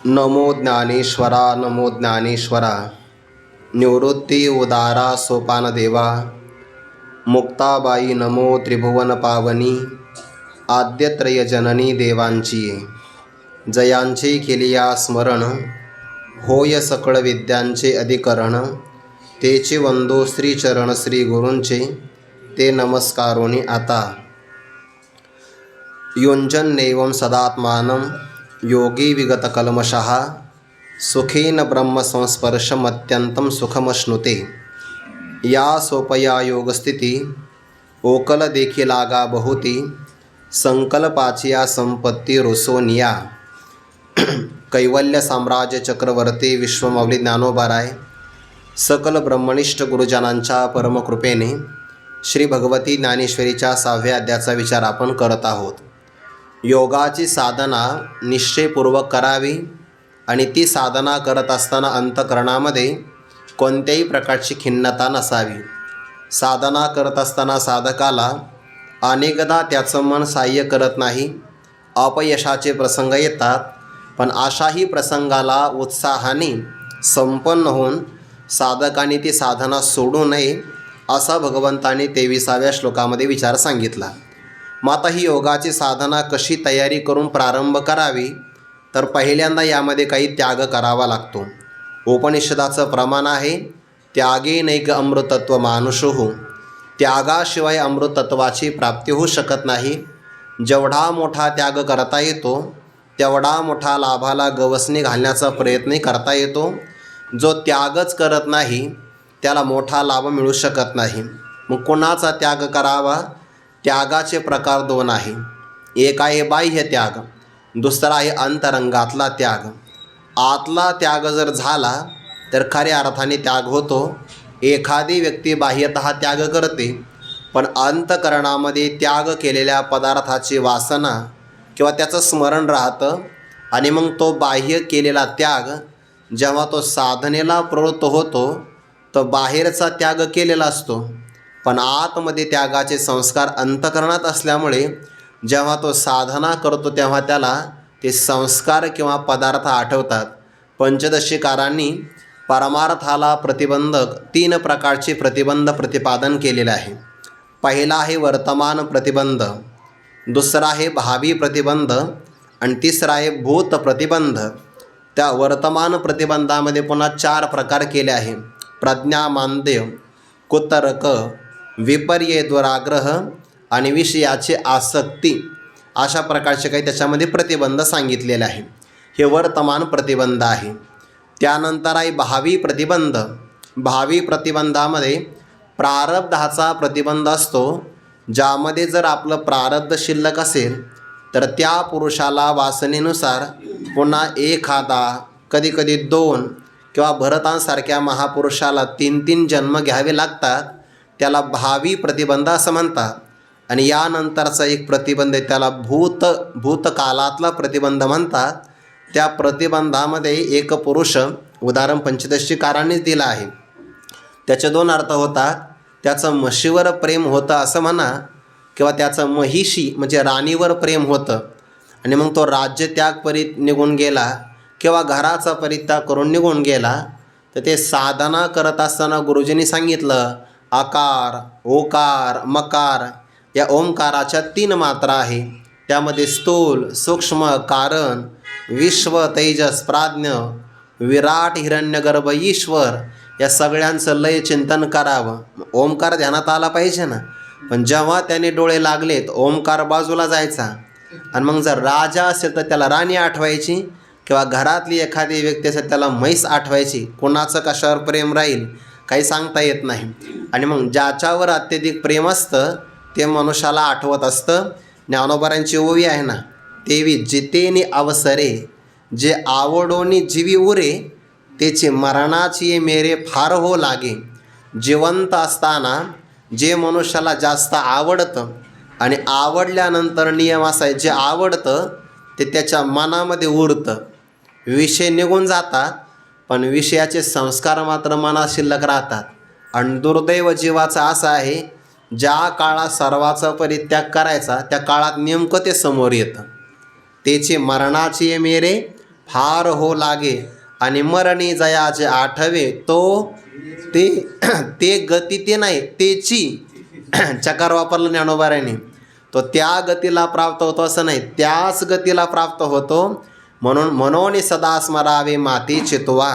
नमो ज्ञानेश्वरा नमो ज्ञानेश्वरा। निवृत्ती उदारा सोपान देवा। मुक्ताबाई नमो त्रिभुवन पावनी। आद्यत्रय जननी देवांची जयांचे केलिया स्मरण। होय सकळ विद्यांचे अधिकरण। तेचे वंदो श्रीचरण श्री गुरूंचे ते नमस्कारोनी आता। युञ्जन्नेवं सदात्मानं योगी विगत कल्मषः। सुखेन ब्रह्म संस्पर्शमत्यन्तं सुखमश्नुते। या सोपया योगस्थिती ओकल देखीलागा बहुती। संकल्पाचिया संपत्ती रोसोनिया। कैवल्य साम्राज्य चक्रवर्ती विश्वमौली ज्ञानोबाराय सकल ब्रह्मनिष्ठ गुरुजनांच्या परमकृपेने श्री भगवती ज्ञानेश्वरीच्या 6व्या अध्यायाचा विचार आपण करत आहोत। योगाची साधना निश्चयपूर्वक करावी आणि ती साधना करत असताना अंतःकरणामध्ये कोणत्याही प्रकारची खिन्नता नसावी। साधना करत असताना साधकाला अनेकदा त्याचं मन सहाय्य करत नाही, अपयशाचे प्रसंग येतात, पण अशाही प्रसंगाला उत्साहाने संपन्न होऊन साधकाने ती साधना सोडू नये असा भगवंताने 23व्या श्लोकामध्ये विचार सांगितला। मग आता ही योगाची साधना कशी तयारी करून प्रारंभ करावी, तर पहिल्यांदा यामध्ये काही त्याग करावा लागतो। उपनिषदाचं प्रमाण आहे त्यागे नैक अमृतत्व मानुषो। त्यागाशिवाय अमृतत्वाची प्राप्ती होऊ शकत नाही। जेवढा मोठा त्याग करता येतो तेवढा मोठा लाभाला गवसणी घालण्याचा प्रयत्नही करता येतो। जो त्यागच करत नाही त्याला मोठा लाभ मिळू शकत नाही। मग कोणाचा त्याग करावा? त्यागाचे प्रकार 2 आहे। एक आहे बाह्य त्याग, दुसरा आहे अंतरंगातला त्याग। आतला त्याग जर झाला तर खऱ्या अर्थाने त्याग होतो। एखादी व्यक्ती बाह्यतः त्याग करते, पण अंतःकरणामध्ये त्याग केलेल्या पदार्थाची वासना किंवा त्याचं स्मरण राहतं आणि मग तो बाह्य केलेला त्याग जेव्हा तो साधनेला प्रवृत्त होतो तो बाहेरचा त्याग केलेला असतो, पण आतमध्ये त्यागाचे संस्कार अंतःकरणात असल्यामुळे जेव्हा तो साधना करतो तेव्हा त्याला ते संस्कार किंवा पदार्थ आठवतात। पंचदशीकारांनी परमार्थाला प्रतिबंधक 3 प्रकारचे प्रतिबंध प्रतिपादन केलेले आहे। पहिला आहे वर्तमान प्रतिबंध, दुसरा आहे भावी प्रतिबंध आणि तिसरा आहे भूत प्रतिबंध। त्या वर्तमान प्रतिबंधामध्ये पुन्हा 4 प्रकार केले आहे। प्रज्ञामांद्य, कुतर्क, विपर्य दुराग्रह आणि विषयाची आसक्ती, अशा प्रकारचे काही त्याच्यामध्ये प्रतिबंध सांगितलेले आहे। हे वर्तमान प्रतिबंध आहे। त्यानंतर आहे भावी प्रतिबंध। भावी प्रतिबंधामध्ये प्रारब्धाचा प्रतिबंध असतो, ज्यामध्ये जर आपलं प्रारब्ध शिल्लक असेल तर त्या पुरुषाला वासनेनुसार पुन्हा एखादा, कधीकधी 2 किंवा भरतांसारख्या महापुरुषाला 3 जन्म घ्यावे लागतात। त्याला भावी प्रतिबंध असं म्हणतात। आणि यानंतरचा एक प्रतिबंध आहे त्याला भूतकालातला प्रतिबंध म्हणतात। त्या प्रतिबंधामध्ये एक पुरुष, उदाहरण पंचदशीकारांनीच दिलं आहे, त्याचे 2 अर्थ होतात। त्याचं म्हशीवर प्रेम होतं असं म्हणा, किंवा त्याचं महिषी म्हणजे राणीवर प्रेम होतं आणि मग तो राज्यत्याग करीत निघून गेला किंवा घराचा परित्याग करून निघून गेला, तर ते साधना करत असताना गुरुजींनी सांगितलं आकार, ओकार, मकार या ओंकाराच्या 3 मात्रा आहे। त्यामध्ये स्थूल, सूक्ष्म, कारण, विश्व, तेजस, प्राज्ञ, विराट, हिरण्यगर्भ, ईश्वर या सगळ्यांचं लय चिंतन करावं। ओंकार ध्यानात आला पाहिजे ना, पण जेव्हा त्याने डोळे लागलेत ओंकार बाजूला जायचा आणि मग जर राजा असेल तर त्याला राणी आठवायची किंवा घरातली एखादी व्यक्ती असेल त्याला म्हैस आठवायची। कोणाचं कशावर प्रेम राहील काही सांगता येत नाही। आणि मग ज्याच्यावर अत्यधिक प्रेम असतं ते मनुष्याला आठवत असतं। ज्ञानोबारांची ओवी आहे ना, तेवी जितेनी अवसरे, जे आवडोनी जीवी उरे, त्याची मरणाची मेरे फार हो लागे। जिवंत असताना जे मनुष्याला जास्त आवडतं आणि आवडल्यानंतर नियम असा आहे, जे आवडतं ते त्याच्या मनामध्ये उरतं। विषय निघून जातात पण विषयाचे संस्कार मात्र मनात शिल्लक राहतात। आणि दुर्दैव जीवाचा असा आहे, ज्या काळात सर्वाचा परित्याग करायचा त्या काळात नेमकं ते समोर येतं। तेचे मरणाचे मेरे फार हो लागे आणि मरणी जयाचे आठवे तो ते ते गती ते नाही तेची चकार वापरलं ज्ञानोबाराने. तो त्या गतीला प्राप्त होतो असं नाही, त्याच गतीला प्राप्त होतो. म्हणून सदा स्मरावे माती चितवा.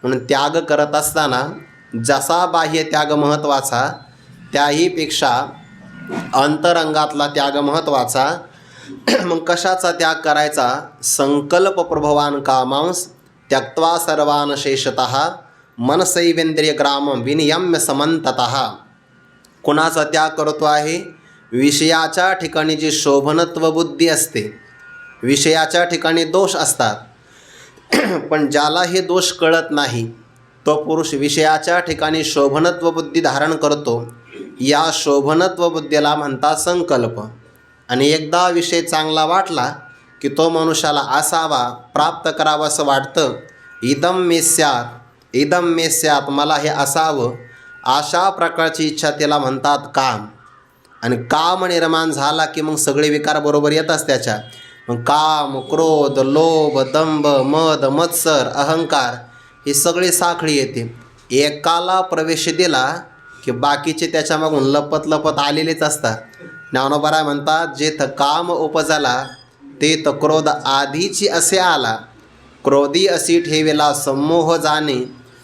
म्हणून त्याग करत असताना जसा बाह्य त्याग महत्त्वाचा त्याहीपेक्षा अंतरंगातला त्याग महत्त्वाचा. मग कशाचा त्याग करायचा? संकल्प प्रभवान कामांस त्यक्त्वा सर्वान शेषतः मनसैवेंद्रिय ग्राम विनियम्य समंततः. कुणाचा त्याग करतो आहे? विषयाच्या ठिकाणी जी शोभनत्व बुद्धी असते, विषयाच्या ठिकाणी दोष असतात, पण ज्याला हे दोष कळत नाही तो पुरुष विषयाच्या ठिकाणी शोभनत्व बुद्धी धारण करतो. या शोभनत्व बुद्धीला म्हणतात संकल्प. आणि एकदा विषय चांगला वाटला की तो मनुष्याला असावा, प्राप्त करावं असं वाटतं. इदम मे स्यात, मला हे असावं, अशा प्रकारची इच्छा त्याला म्हणतात काम. आणि काम निर्माण झाला की मग सगळे विकार बरोबर येतात त्याच्या. मग काम, क्रोध, लोभ, दंभ, मद, मत्सर, अहंकार ही सगळी साखळी येते. एकाला प्रवेश दिला की बाकीचे त्याच्या मागून लपत लपत आलेलेच असतात. ज्ञानोबा म्हणतात, जेथ काम उपजला तेथ क्रोध आधीची असे आला, क्रोधी असी ठेवेला संमोह जाणे,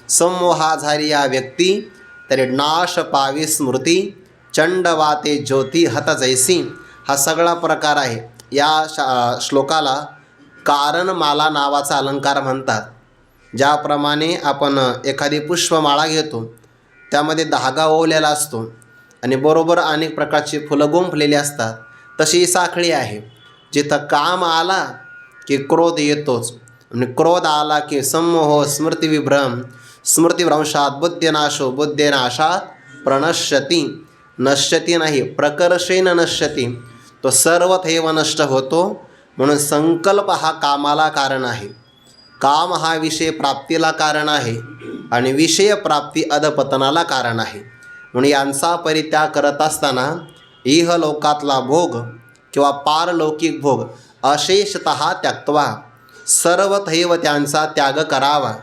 संमोहा झाली या व्यक्ती तरी नाश पावी स्मृती, चंड वाते ज्योती हत जैसी. हा सगळा प्रकार आहे. या श्लोकाला कारणमाला नावाचा अलंकार म्हणतात. ज्याप्रमाणे आपण एखादी पुष्पमाळा घेतो, त्यामध्ये धागा ओवलेला असतो आणि बरोबर अनेक प्रकारची फुलं गुंफलेली असतात, तशी ही साखळी आहे. जिथं काम आला की क्रोध येतोच, आणि क्रोध आला की संमोह, स्मृतिविभ्रम, स्मृतिभ्रंशात बुद्धिनाशो, बुद्धिनाशात प्रणश्यती, नश्यती नाही प्रकर्षेण नश्यती, तो सर्वथैव नष्ट होतो. म्हणून संकल्प हा कामाला कारण आहे, काम हा विषय प्राप्तीला कारण आहे आणि विषय प्राप्ती अधपतनाला कारण आहे. म्हणून यांचा परित्याग करत असताना इहलोकातला भोग किंवा पारलौकिक भोग अशेषतः त्यक्त्वा, सर्वथैव त्यांचा त्याग करावा.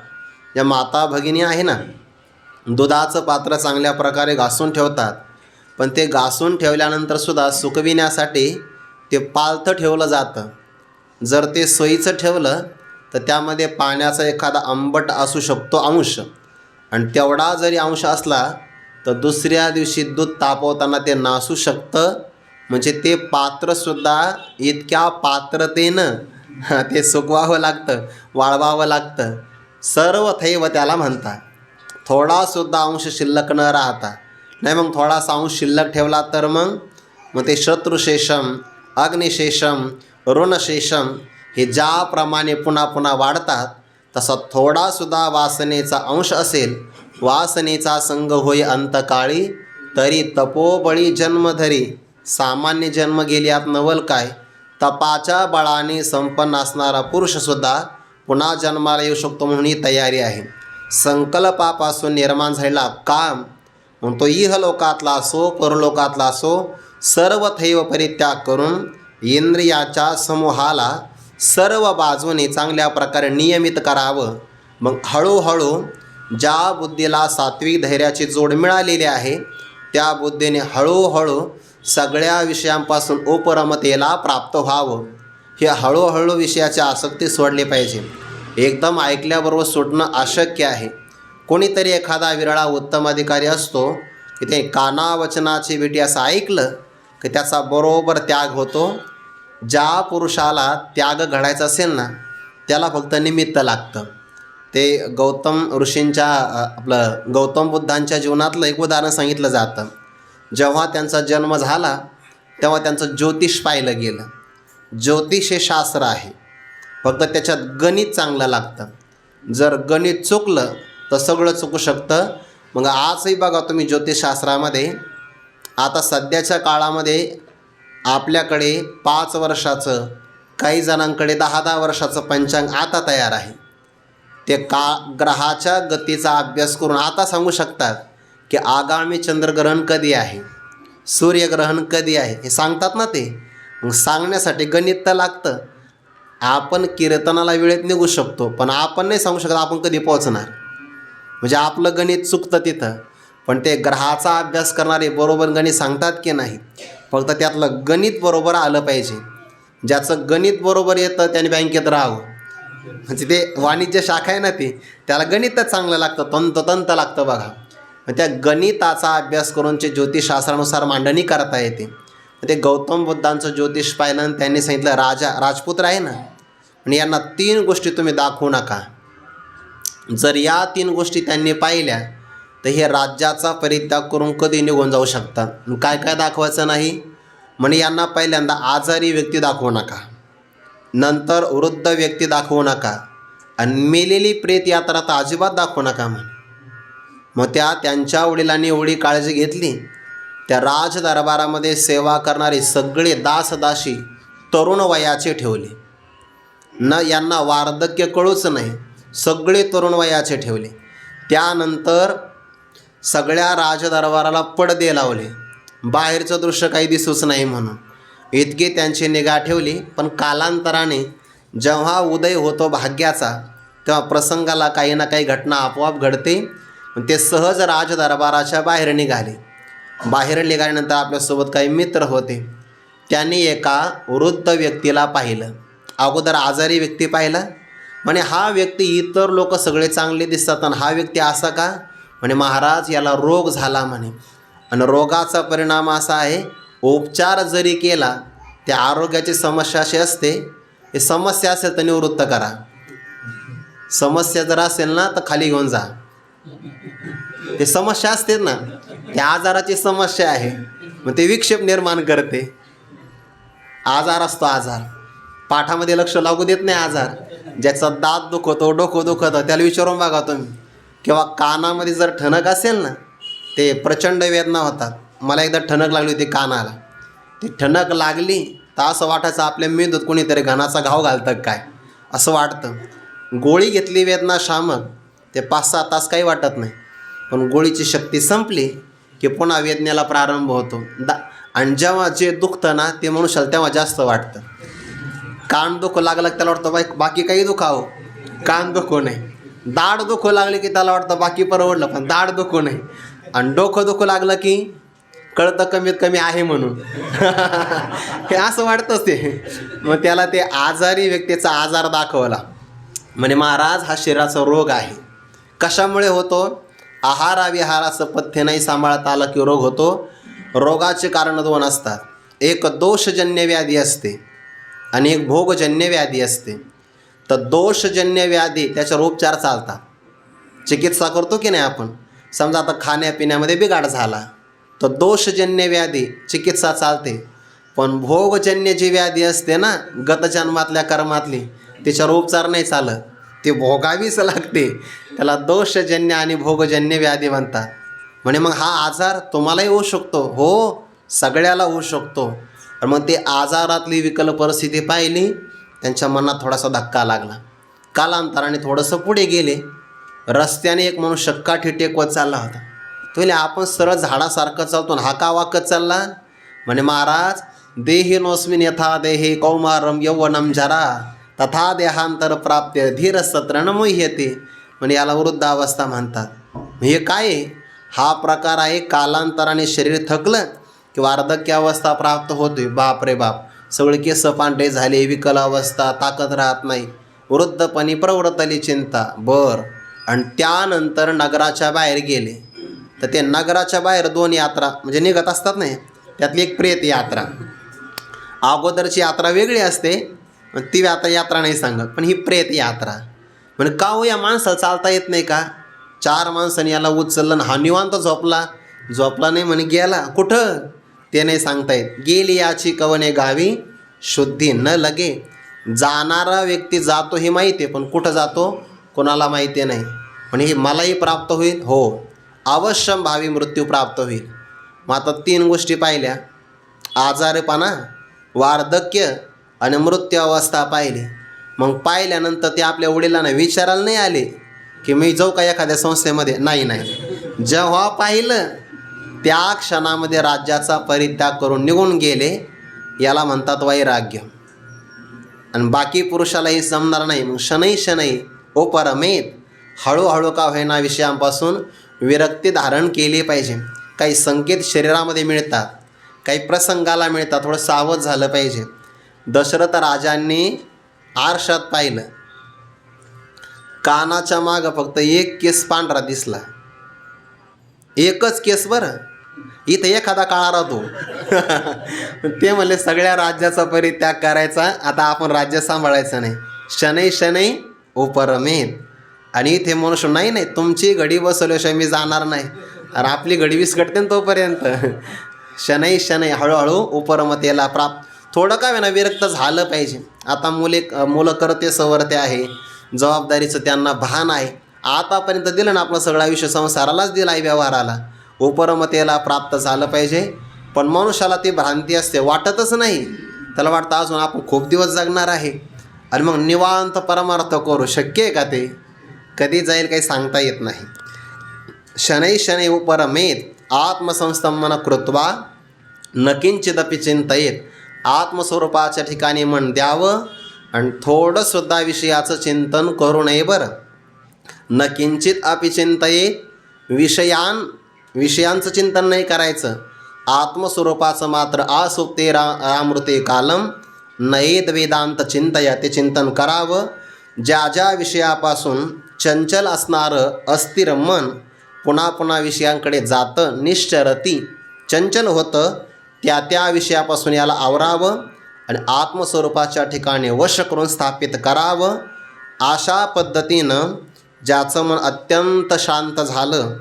या माता भगिनी आहे ना, दुधाचं पात्र चांगल्या प्रकारे घासून ठेवतात, पण ते घासून ठेवल्यानंतरसुद्धा सुकविण्यासाठी ते पालथं ठेवलं जातं. जर ते सोयीचं ठेवलं तर त्यामध्ये पाण्याचा एखादा आंबट असू शकतो अंश, आणि तेवढा जरी अंश असला तर दुसऱ्या दिवशी दूध तापवताना ते नासू शकतं. म्हणजे ते पात्रसुद्धा इतक्या पात्रतेनं ते सुकवावं लागतं, वाळवावं लागतं. सर्वथैव त्याला म्हणतात. थोडासुद्धा अंश शिल्लक न राहता. नाही मग थोडासा अंश शिल्लक ठेवला तर मग ते शत्रुशेषम, अग्निशेषम, ऋणशेषम हे ज्याप्रमाणे पुन्हा पुन्हा वाढतात, तसा थोडासुद्धा वासनेचा अंश असेल, वासनेचा संग होय अंतकाळी, तरी तपोबळी जन्मधरी, सामान्य जन्म गेल्यात नवल काय. तपाच्या बळाने संपन्न असणारा पुरुषसुद्धा पुन्हा जन्माला येऊ शकतो, म्हणून ही तयारी आहे. संकल्पापासून निर्माण झालेला काम, म्हणून तो इहलोकातला असो परलोकातला असो, सर्वथैव परित्याग करून इंद्रियाच्या समूहाला सर्व बाजूने चांगल्या प्रकारे नियमित करावं. मग हळूहळू ज्या बुद्धीला सात्विक धैर्याची जोड मिळालेली आहे, त्या बुद्धीने हळूहळू सगळ्या विषयांपासून उपरमतेला प्राप्त व्हावं. हे हळूहळू विषयाची आसक्ती सोडली पाहिजे. एकदम ऐकल्याबरोबर सोडणं अशक्य आहे. कोणीतरी एखादा विरळा उत्तम अधिकारी असतो की ते कानावचनाची भेटी असं ऐकलं की त्याचा बरोबर त्याग होतो. ज्या पुरुषाला त्याग घडायचा असेल ना, त्याला फक्त निमित्त लागतं. ते गौतम बुद्धांच्या जीवनातलं एक उदाहरण सांगितलं जातं. जेव्हा त्यांचा जन्म झाला तेव्हा त्यांचं ज्योतिष पाहिलं गेलं. ज्योतिष हे शास्त्र आहे, फक्त त्याच्यात गणित चांगलं लागतं. जर गणित चुकलं तर सगळं चुकू शकतं. मग आजही बघा तुम्ही ज्योतिषशास्त्रामध्ये, आता सध्याच्या काळामध्ये आपल्याकडे 5 वर्षाचं, काही जणांकडे 10-10 वर्षाचं पंचांग आता तयार आहे. ते ग्रहाच्या गतीचा अभ्यास करून आता सांगू शकतात की आगामी चंद्रग्रहण कधी आहे, सूर्यग्रहण कधी आहे, हे सांगतात ना ते. मग सांगण्यासाठी गणित तर लागतं. आपण कीर्तनाला वेळेत निघू शकतो, पण आपण नाही सांगू शकत आपण कधी पोहोचणार. म्हणजे आपलं गणित चुकतं तिथं. पण ते ग्रहाचा अभ्यास करणारे बरोबर गणित सांगतात की नाही, फक्त त्यातलं गणित बरोबर आलं पाहिजे. ज्याचं गणित बरोबर येतं त्याने बँकेत राहावं. म्हणजे ते वाणिज्य शाखा आहे ना, ती त्याला गणितच चांगलं लागतं, तंत लागतं बघा. मग त्या गणिताचा अभ्यास करून ते ज्योतिषशास्त्रानुसार मांडणी करता येते. ते गौतम बुद्धांचं ज्योतिष पाहिलं आणि त्यांनी सांगितलं, राजपुत्र आहे ना, आणि यांना 3 गोष्टी तुम्ही दाखवू नका. जर या 3 गोष्टी त्यांनी पाहिल्या तर हे राज्याचा परित्याग करून कधी निघून जाऊ शकतात. काय काय दाखवायचं नाही म्हणे, यांना पहिल्यांदा आजारी व्यक्ती दाखवू नका, नंतर वृद्ध व्यक्ती दाखवू नका, आणि मेलेली प्रेत यात्रा तर अजिबात दाखवू नका म्हणे. मग त्यांच्या वडिलांनी एवढी काळजी घेतली. त्या राजदरबारामध्ये सेवा करणारे सगळे दासदासी तरुण वयाचे ठेवले. यांना वार्धक्य कळूच नाही, सगळे तरुण वयाचे ठेवले. त्यानंतर सगळ्या राजदरबाराला पडदे लावले, बाहेरचं दृश्य काही दिसूच नाही म्हणून. इतकी त्यांची निगा ठेवली. पण कालांतराने जेव्हा उदय होतो भाग्याचा, तेव्हा प्रसंगाला काही ना काही घटना आपोआप घडते. ते सहज राजदरबाराच्या बाहेर निघाले. बाहेर निघाल्यानंतर आपल्यासोबत काही मित्र होते. त्यांनी एका वृद्ध व्यक्तीला पाहिलं. अगोदर आजारी व्यक्ती पाहिला. म्हणे हा व्यक्ती, इतर लोक सगळे चांगले दिसतात आणि हा व्यक्ती असा का? म्हणे महाराज याला रोग झाला म्हणे, आणि रोगाचा परिणाम असा आहे, उपचार जरी केला त्या आरोग्याची समस्या अशी असते, हे समस्या असेल तर निवृत्त करा, समस्या जर असेल ना तर खाली घेऊन जा. ते समस्या असते ना, त्या आजाराची समस्या आहे, मग ते विक्षेप निर्माण करते. आजार असतो, आजार पाठामध्ये लक्ष लागू देत नाही. आजार ज्याचा दात दुखतो, डोकं दुखतं, त्याला विचारून बघा तुम्ही. किंवा कानामध्ये जर ठणक असेल ना, ते प्रचंड वेदना होतात. मला एकदा ठणक लागली होती कानाला. ती ठणक लागली तर असं वाटायचं आपल्या मेंदूत कोणीतरी घणाचा घाव घालतं काय असं वाटतं. गोळी घेतली वेदना शामक, ते 5-6 तास काही वाटत नाही. पण गोळीची शक्ती संपली की पुन्हा वेदनेला प्रारंभ होतो. आणि जेव्हा जे दुखतं ना ते मनुष्याला तेव्हा जास्त वाटतं. कान दुखू लागलं की त्याला वाटतं बाकी काही दुखावं, कान दुखू नाही. दाढ दुखू लागली की त्याला वाटतं बाकी परवडलं, पण दाढ दुखू नाही. आणि डोकं दुखू लागलं की कळतं कमीत कमी आहे म्हणून. हे असं वाटतंच ते. मग त्याला ते आजारी व्यक्तीचा आजार दाखवला. म्हणे महाराज हा शरीराचा रोग आहे. कशामुळे होतो? आहाराविहाराचं पथ्य नाही सांभाळता आलं की रोग होतो. रोगाचे कारण 2 असतात. एक दोषजन्य व्याधी असते आणि एक भोगजन्य व्याधी असते. तर दोषजन्य व्याधी त्याच्यावर उपचार चालतात, चिकित्सा करतो की नाही आपण. समजा आता खाण्यापिण्यामध्ये बिघाड झाला तर दोषजन्य व्याधी चिकित्सा चालते. पण भोगजन्य जी व्याधी असते ना, गतजन्मातल्या कर्मातली, त्याच्यावर उपचार नाही चालत, ते भोगावीच लागते. त्याला दोषजन्य आणि भोगजन्य व्याधी म्हणतात. म्हणे मग हा आजार तुम्हालाही होऊ शकतो? हो, सगळ्याला होऊ शकतो. मग ते आजारातली विकल परिस्थिती पाहिली, त्यांच्या मनात थोडासा धक्का लागला. कालांतराने थोडंसं पुढे गेले. रस्त्याने एक मनुष्य काठी टेकवत चालला होता. तो म्हणे आपण सरळ झाडासारखं चालतो ना, हा का वाकत चालला? म्हणे महाराज देही नोस्मिन यथा देहे कौमारम यौवनम जरा तथा देहांतर प्राप्य धीर सत्र न मुह्यते. म्हणजे याला वृद्धावस्था म्हणतात. हे काय आहे? हा प्रकार आहे, कालांतराने शरीर थकलं की वार्धक्यावस्था प्राप्त होते. बाप रे बाप, सगळे केस पांढरे झाले, विकल अवस्था, ताकद राहत नाही, वृद्धपणी प्रवृत्तली चिंता. आणि त्यानंतर नगराच्या बाहेर गेले. तर ते नगराच्या बाहेर 2 यात्रा म्हणजे निघत असतात नाही, त्यातली एक प्रेत यात्रा. अगोदरची यात्रा वेगळी असते, ती आता यात्रा नाही सांगत, पण ही प्रेत यात्रा. म्हणजे का हो, या माणसाला चालता येत नाही का? 4 माणसांनी याला उचललं ना, हा निवांत झोपला नाही म्हणे. गेला कुठं ते नाही सांगता येत. गेली याची कवने गावी शुद्धी न लगे. जाणारा व्यक्ती जातो हे माहिती आहे, पण कुठं जातो कोणाला माहिती नाही. म्हणजे हे मलाही प्राप्त होईल, हो अवश्यम भावी मृत्यू प्राप्त होईल. मग आता 3 गोष्टी पाहिल्या, आजारपणा, वार्धक्य आणि मृत्यू अवस्था पाहिली. मग पाहिल्यानंतर ते आपल्या वडिलांना विचारायला नाही आले की मी जाऊ का एखाद्या संस्थेमध्ये? नाही. जेव्हा पाहिलं त्या क्षणामध्ये राज्याचा परित्याग करून निघून गेले. याला म्हणतात वैराग्य. आणि बाकी पुरुषालाही जमणार नाही. मग शनै शनै उपरमेत, हळूहळू का होईना विषयांपासून विरक्ती धारण केली पाहिजे. काही संकेत शरीरामध्ये मिळतात, काही प्रसंगाला मिळतात, थोडं सावध झालं पाहिजे. दशरथ राजांनी आरशात पाहिलं, कानाच्या मागं फक्त एक केस पांढरा दिसला, एकच केस बरं. इथं एखादा काळा राहतो. ते म्हणले सगळ्या राज्याचा परित्याग करायचा, आता आपण राज्य सांभाळायचं नाही. शनै शनै उपरमेत. आणि इथे मनुष्य नाही नाही तुमची घडी बसवल्याशिवाय मी जाणार नाही. आणि आपली घडी विस्कटते ना तोपर्यंत. शनै शनै हळूहळू उपरमतेला प्राप्त. थोडं का वेळा विरक्त झालं पाहिजे. आता मुलं करते सवरते आहे, जबाबदारीचं त्यांना भान आहे. आतापर्यंत दिलं ना आपलं सगळं आयुष्य संसारालाच दिलं आहे, व्यवहाराला. उपरमतेला प्राप्त झालं पाहिजे. पण मनुष्याला ती भ्रांती असते, वाटतच नाही. त्याला वाटतं अजून आपण खूप दिवस जगणार आहे. आणि मग निवांत परमार्थ करू शक्य आहे का ते? कधी जाईल काही सांगता येत नाही. शनै शनै उपरमेत आत्मसंस्तमन कृत्वा न किंचिदपि चिंतयेत. आत्मस्वरूपाच्या ठिकाणी मन द्यावं आणि थोडंसुद्धा विषयाचं चिंतन करू नये बरं. न किंचित अपि चिंतयेत, विषयांचं चिंतन नाही करायचं. आत्मस्वरूपाचं मात्र आसुप्ते रामृते कालम नयेत वेदांत चिंतया, ते चिंतन करावं. ज्या ज्या विषयापासून चंचल असणारं अस्थिर मन पुन्हा पुन्हा विषयांकडे जातं, निश्चरती चंचल होतं, त्या त्या विषयापासून याला आवरावं आणि आत्मस्वरूपाच्या ठिकाणी वश करून स्थापित करावं. अशा पद्धतीनं ज्याचं मन अत्यंत शांत झालं,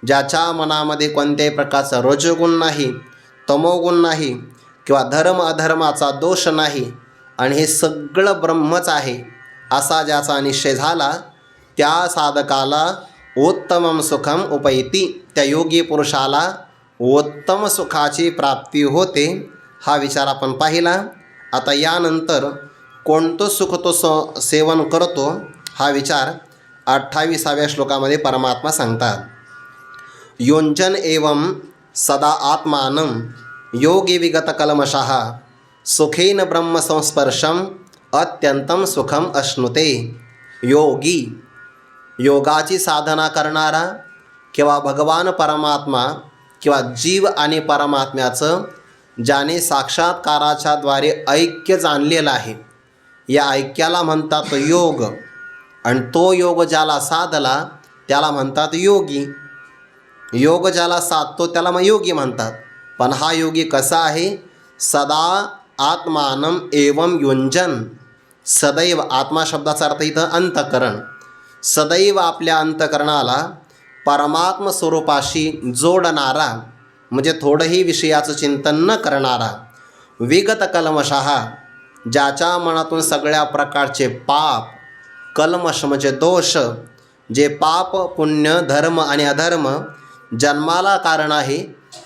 ज्याच्या मनामध्ये कोणत्याही प्रकारचा रजोगुण नाही, तमोगुण नाही किंवा धर्म अधर्माचा दोष नाही आणि हे सगळं ब्रह्मच आहे, असा ज्याचा निश्चय झाला, त्या साधकाला उत्तमं सुखम उपैती. त्या योगी पुरुषाला उत्तम सुखाची प्राप्ती होते. हा विचार आपण पाहिला. आता यानंतर कोणतं सुख तो सेवन करतो हा विचार 28व्या श्लोकामध्ये परमात्मा सांगतात. योंजन एवं सदा आत्मानं योगी विगत कलमशः सुखेन ब्रह्म संस्पर्शम अत्यंतम सुखम अश्नुते. योगी, योगाची साधना करणारा किंवा भगवान परमात्मा किंवा जीव आणि परमात्म्याचं ज्याने साक्षात्काराच्या द्वारे ऐक्य जाणलेलं आहे, या ऐक्याला म्हणतात योग. आणि तो योग ज्याला साधला त्याला म्हणतात योगी. योग ज्याला साधतो त्याला मग योगी म्हणतात. पण हा योगी कसा आहे? सदा आत्मानं एवं युंजन. सदैव, आत्मा शब्दाचा अर्थ इथं अंतकरण. सदैव आपल्या अंतकरणाला परमात्म स्वरूपाशी जोडणारा, म्हणजे थोडंही विषयाचं चिंतन न करणारा. विगत कल्मषः, ज्याच्या मनातून सगळ्या प्रकारचे पाप, कल्मष म्हणजे दोष, जे पाप पुण्य धर्म आणि अधर्म जन्माला कारण आहे,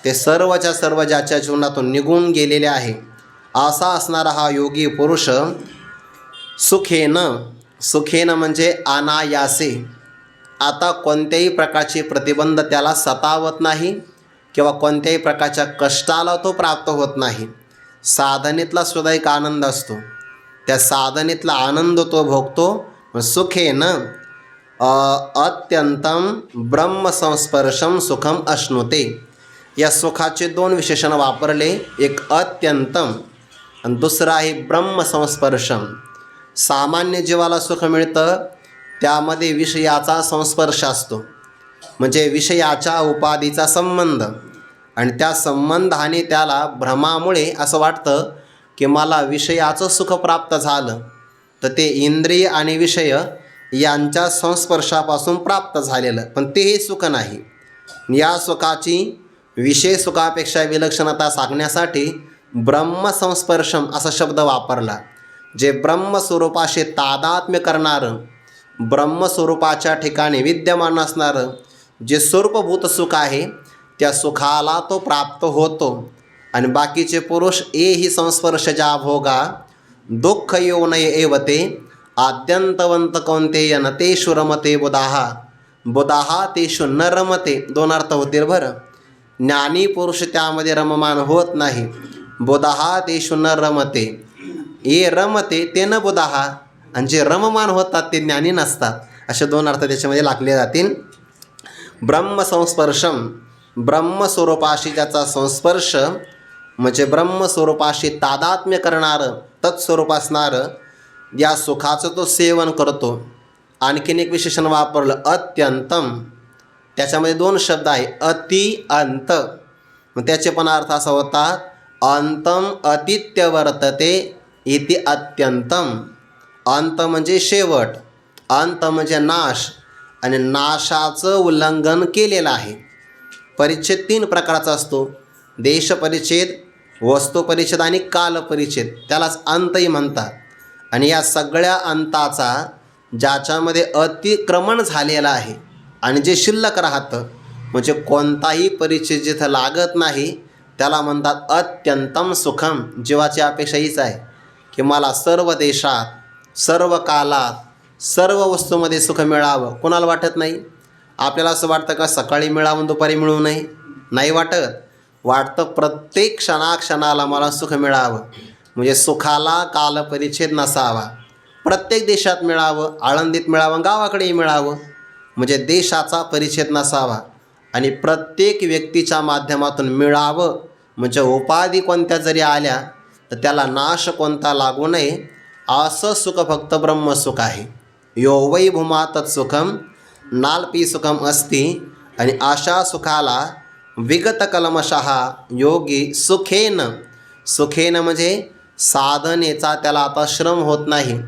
ते सर्वच्या सर्व ज्याच्या जीवनातून निघून गेलेले आहे, असा असणारा हा योगी पुरुष सुखेन म्हणजे अनायासे. आता कोणत्याही प्रकारचे प्रतिबंध त्याला सतावत नाही किंवा कोणत्याही प्रकारच्या कष्टाला तो प्राप्त होत नाही. साधनेतला सुद्धा एक आनंद असतो, त्या साधनेतला आनंद तो भोगतो. सुखेन अत्यंतम ब्रह्मसंस्पर्शम सुखम अश्नुते. या सुखाचे दोन विशेषण वापरले, एक अत्यंतम आणि दुसरं आहे ब्रह्मसंस्पर्शम. सामान्य जीवाला सुख मिळतं त्यामध्ये विषयाचा संस्पर्श असतो, म्हणजे विषयाच्या उपाधीचा संबंध, आणि त्या संबंधाने त्याला भ्रमामुळे असं वाटतं की मला विषयाचं सुख प्राप्त झालं, तर ते इंद्रिय आणि विषय यांच्या संस्पर्शापासून प्राप्त झालेलं, पण तेही सुख नाही. या सुखाची विषय सुखापेक्षा विलक्षणता सांगण्यासाठी ब्रह्मसंस्पर्शम असा शब्द वापरला. जे ब्रह्मस्वरूपाशी तादात्म्य करणारं, ब्रह्मस्वरूपाच्या ठिकाणी विद्यमान असणारं जे स्वरूपभूत सुख आहे, त्या सुखाला तो प्राप्त होतो. आणि बाकीचे पुरुष एही संस्पर्शजा भोगा दुःख योनय एवते आद्यंतवंत कौंतेय न तेषु रमते बुधाहा तेषु न रमते. दोन अर्थ होतील बरं. ज्ञानी पुरुष त्यामध्ये रममान होत नाही. बुधाहा तेषु न रमते. ये रमते ते न बुधाहा, आणि जे रममान होतात ते ज्ञानी नसतात. असे दोन अर्थ त्याच्यामध्ये लागले जातील. ब्रह्मसंस्पर्शम, ब्रह्मस्वरूपाशी ज्याचा संस्पर्श म्हणजे ब्रह्मस्वरूपाशी तादात्म्य करणारं, तत्स्वरूप असणारं, या सुखाचं तो सेवन करतो. आणखीन एक विशेषण वापरलं अत्यंतम. त्याच्यामध्ये दोन शब्द आहे अति अंत. मग त्याचे पण अर्थ असा होतात अंतम अतित्य वर्तते इति अत्यंतम. अंत म्हणजे शेवट, अंत म्हणजे नाश, आणि नाशाचं उल्लंघन केलेलं आहे. परिच्छेद 3 प्रकारचा असतो. देश परिच्छेद, वस्तू परिच्छेद आणि काल परिच्छेद. त्यालाच अंतही म्हणतात. आणि या सगळ्या अंताचा ज्याच्यामध्ये अतिक्रमण झालेलं आहे आणि जे शिल्लक राहतं म्हणजे कोणताही परिच्छेद जिथं लागत नाही त्याला म्हणतात अत्यंतम सुखम. जीवाची अपेक्षा हीच आहे की मला सर्व देशात, सर्व कालात, सर्व वस्तूमध्ये सुख मिळावं. कोणाला वाटत नाही? आपल्याला असं वाटतं का सकाळी मिळावं दुपारी मिळू नये? नाही वाटत. वाटतं प्रत्येक क्षणाक्षणाला मला सुख मिळावं. म्हणजे सुखाला कालपरिच्छेद नसावा. प्रत्येक देशात मिळावं, आळंदीत मिळावं, गावाकडेही मिळावं, म्हणजे देशाचा परिच्छेद नसावा. आणि प्रत्येक व्यक्तीच्या माध्यमातून मिळावं म्हणजे उपाधी कोणत्या जरी आल्या तर त्याला नाश कोणता लागू नये. असं सुख फक्त ब्रह्मसुख आहे. यो वै भूमा तत्सुखम नाल्पी सुखम अस्ति. आणि अशा सुखाला विगत कलमशः योगी सुखेन, सुखेन म्हणजे साधनेचा त्याला आता श्रम होत नाही.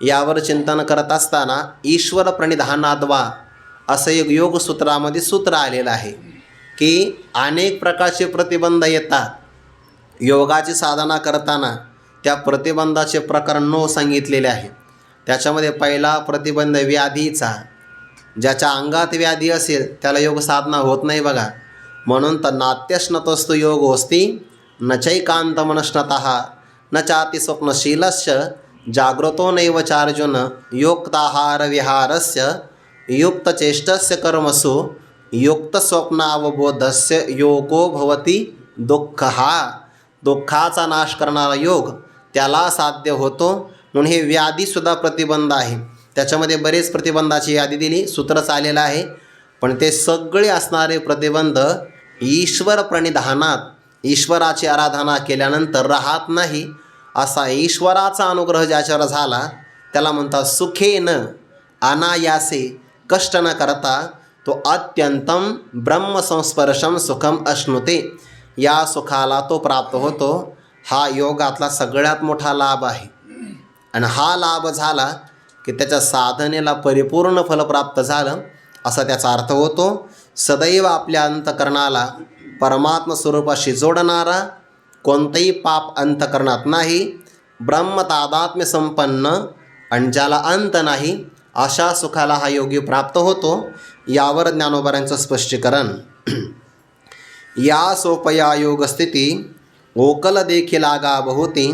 यावर चिंतन करत असताना ईश्वर प्रणिधानाद्वा असं एक योगसूत्रामध्ये सूत्र आलेलं आहे की अनेक प्रकारचे प्रतिबंध येतात. योगाची साधना करताना त्या प्रतिबंधाचे प्रकार 9 सांगितलेले आहे. त्याच्यामध्ये पहिला प्रतिबंध व्याधीचा. ज्याच्या अंगात व्याधी असेल त्याला योग साधना होत नाही बघा. म्हणून तर नात्यश्नतस्तु योगोस्ति न चैकांत मनश्नतः न चाति स्वप्नशीलस्य जागृतो नैव चार्जुन योक्ताहार विहारस्य युक्तचेष्टस्य कर्मसु युक्तस्वप्नावबोधस्य योगो भवति दुःखः. दुःखाचा नाश करणारा योग त्याला साध्य होतो. म्हणून हे व्याधीसुद्धा प्रतिबंध आहे. त्याच्यामध्ये बरेच प्रतिबंधाची यादी दिली, सूत्रच आलेलं आहे. पण ते सगळे असणारे प्रतिबंध ईश्वर प्रणिधानात, ईश्वराची आराधना केल्यानंतर राहत नाही. असा ईश्वराचा अनुग्रह ज्याच्यावर झाला त्याला म्हणतात सुखेन, अनायासे, कष्ट न करता तो अत्यंतम ब्रह्मसंस्पर्शम सुखम अश्नुते. या सुखाला तो प्राप्त होतो. हा योगातला सगळ्यात मोठा लाभ आहे. आणि हा लाभ झाला की त्याच्या साधनेला परिपूर्ण फल प्राप्त झालं असा त्याचा अर्थ होतो. सदैव आपल्या अंतकरणाला परमात्म स्वरूपाशी जोडणारा, कोणतंही पाप अंतकरणात नाही, ब्रह्मतादात्म्य संपन्न आणि ज्याला अंत नाही अशा सुखाला हा योगी प्राप्त होतो. यावर ज्ञानोबारांचं स्पष्टीकरण. या सोपया योगस्थिती ओकल देखील आगा बहुती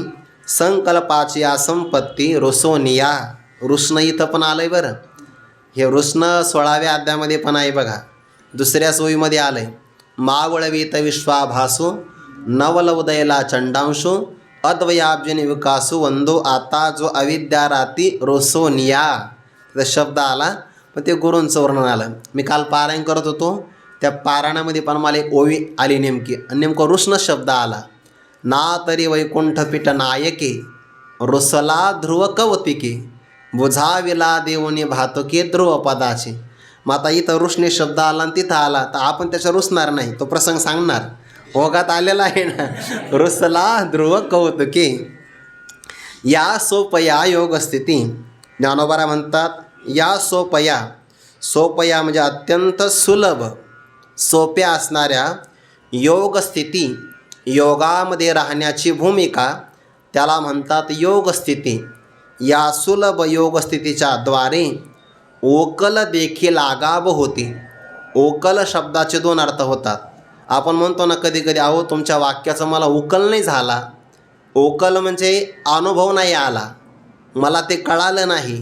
संकल्पाची या संपत्ती रुसोनिया. रुष्ण इथं पण आलं आहे बरं. हे रुष्ण 16व्या अध्यायामध्ये पण आहे बघा. दुसऱ्या सोयीमध्ये आलं आहे मावळवीत विश्वाभासू नवल उदयला चंडांशू अद्वयाब्जनी विकासू वंदो आता जो अविद्या राती रोसोनिया. त्याचा शब्द आला पण ते गुरूंचं वर्णन आलं. मी काल पारायण करत होतो त्या पारायणामध्ये पण मला एक ओवी आली नेमकी, आणि नेमकं रुष्ण शब्द आला. ना तरी वैकुंठपीठ नायके रुसला ध्रुव कवतिके बुझाविला देवनी भातुके ध्रुवपदाचे. मग आता इथं रुष्णे शब्द आला आणि तिथं आला तर आपण त्याच्या रुसणार नाही, तो प्रसंग सांगणार. ओघात आलेला आहे ना, रुसला ध्रुव कौतुके. या सोपया योगस्थिती. ज्ञानोबारा म्हणतात या सोपया, सोपया म्हणजे अत्यंत सुलभ, सोप्या असणाऱ्या योगस्थिती, योगामध्ये राहण्याची भूमिका त्याला म्हणतात योगस्थिती. या सुलभ योगस्थितीच्या द्वारे ओकल देखील आगाभ होती. ओकल शब्दाचे 2 अर्थ होतात. आपण म्हणतो ना कधी कधी अहो तुमच्या वाक्याचा मला उकल नाही झाला. ओकल म्हणजे अनुभव नाही आला, मला ते कळालं नाही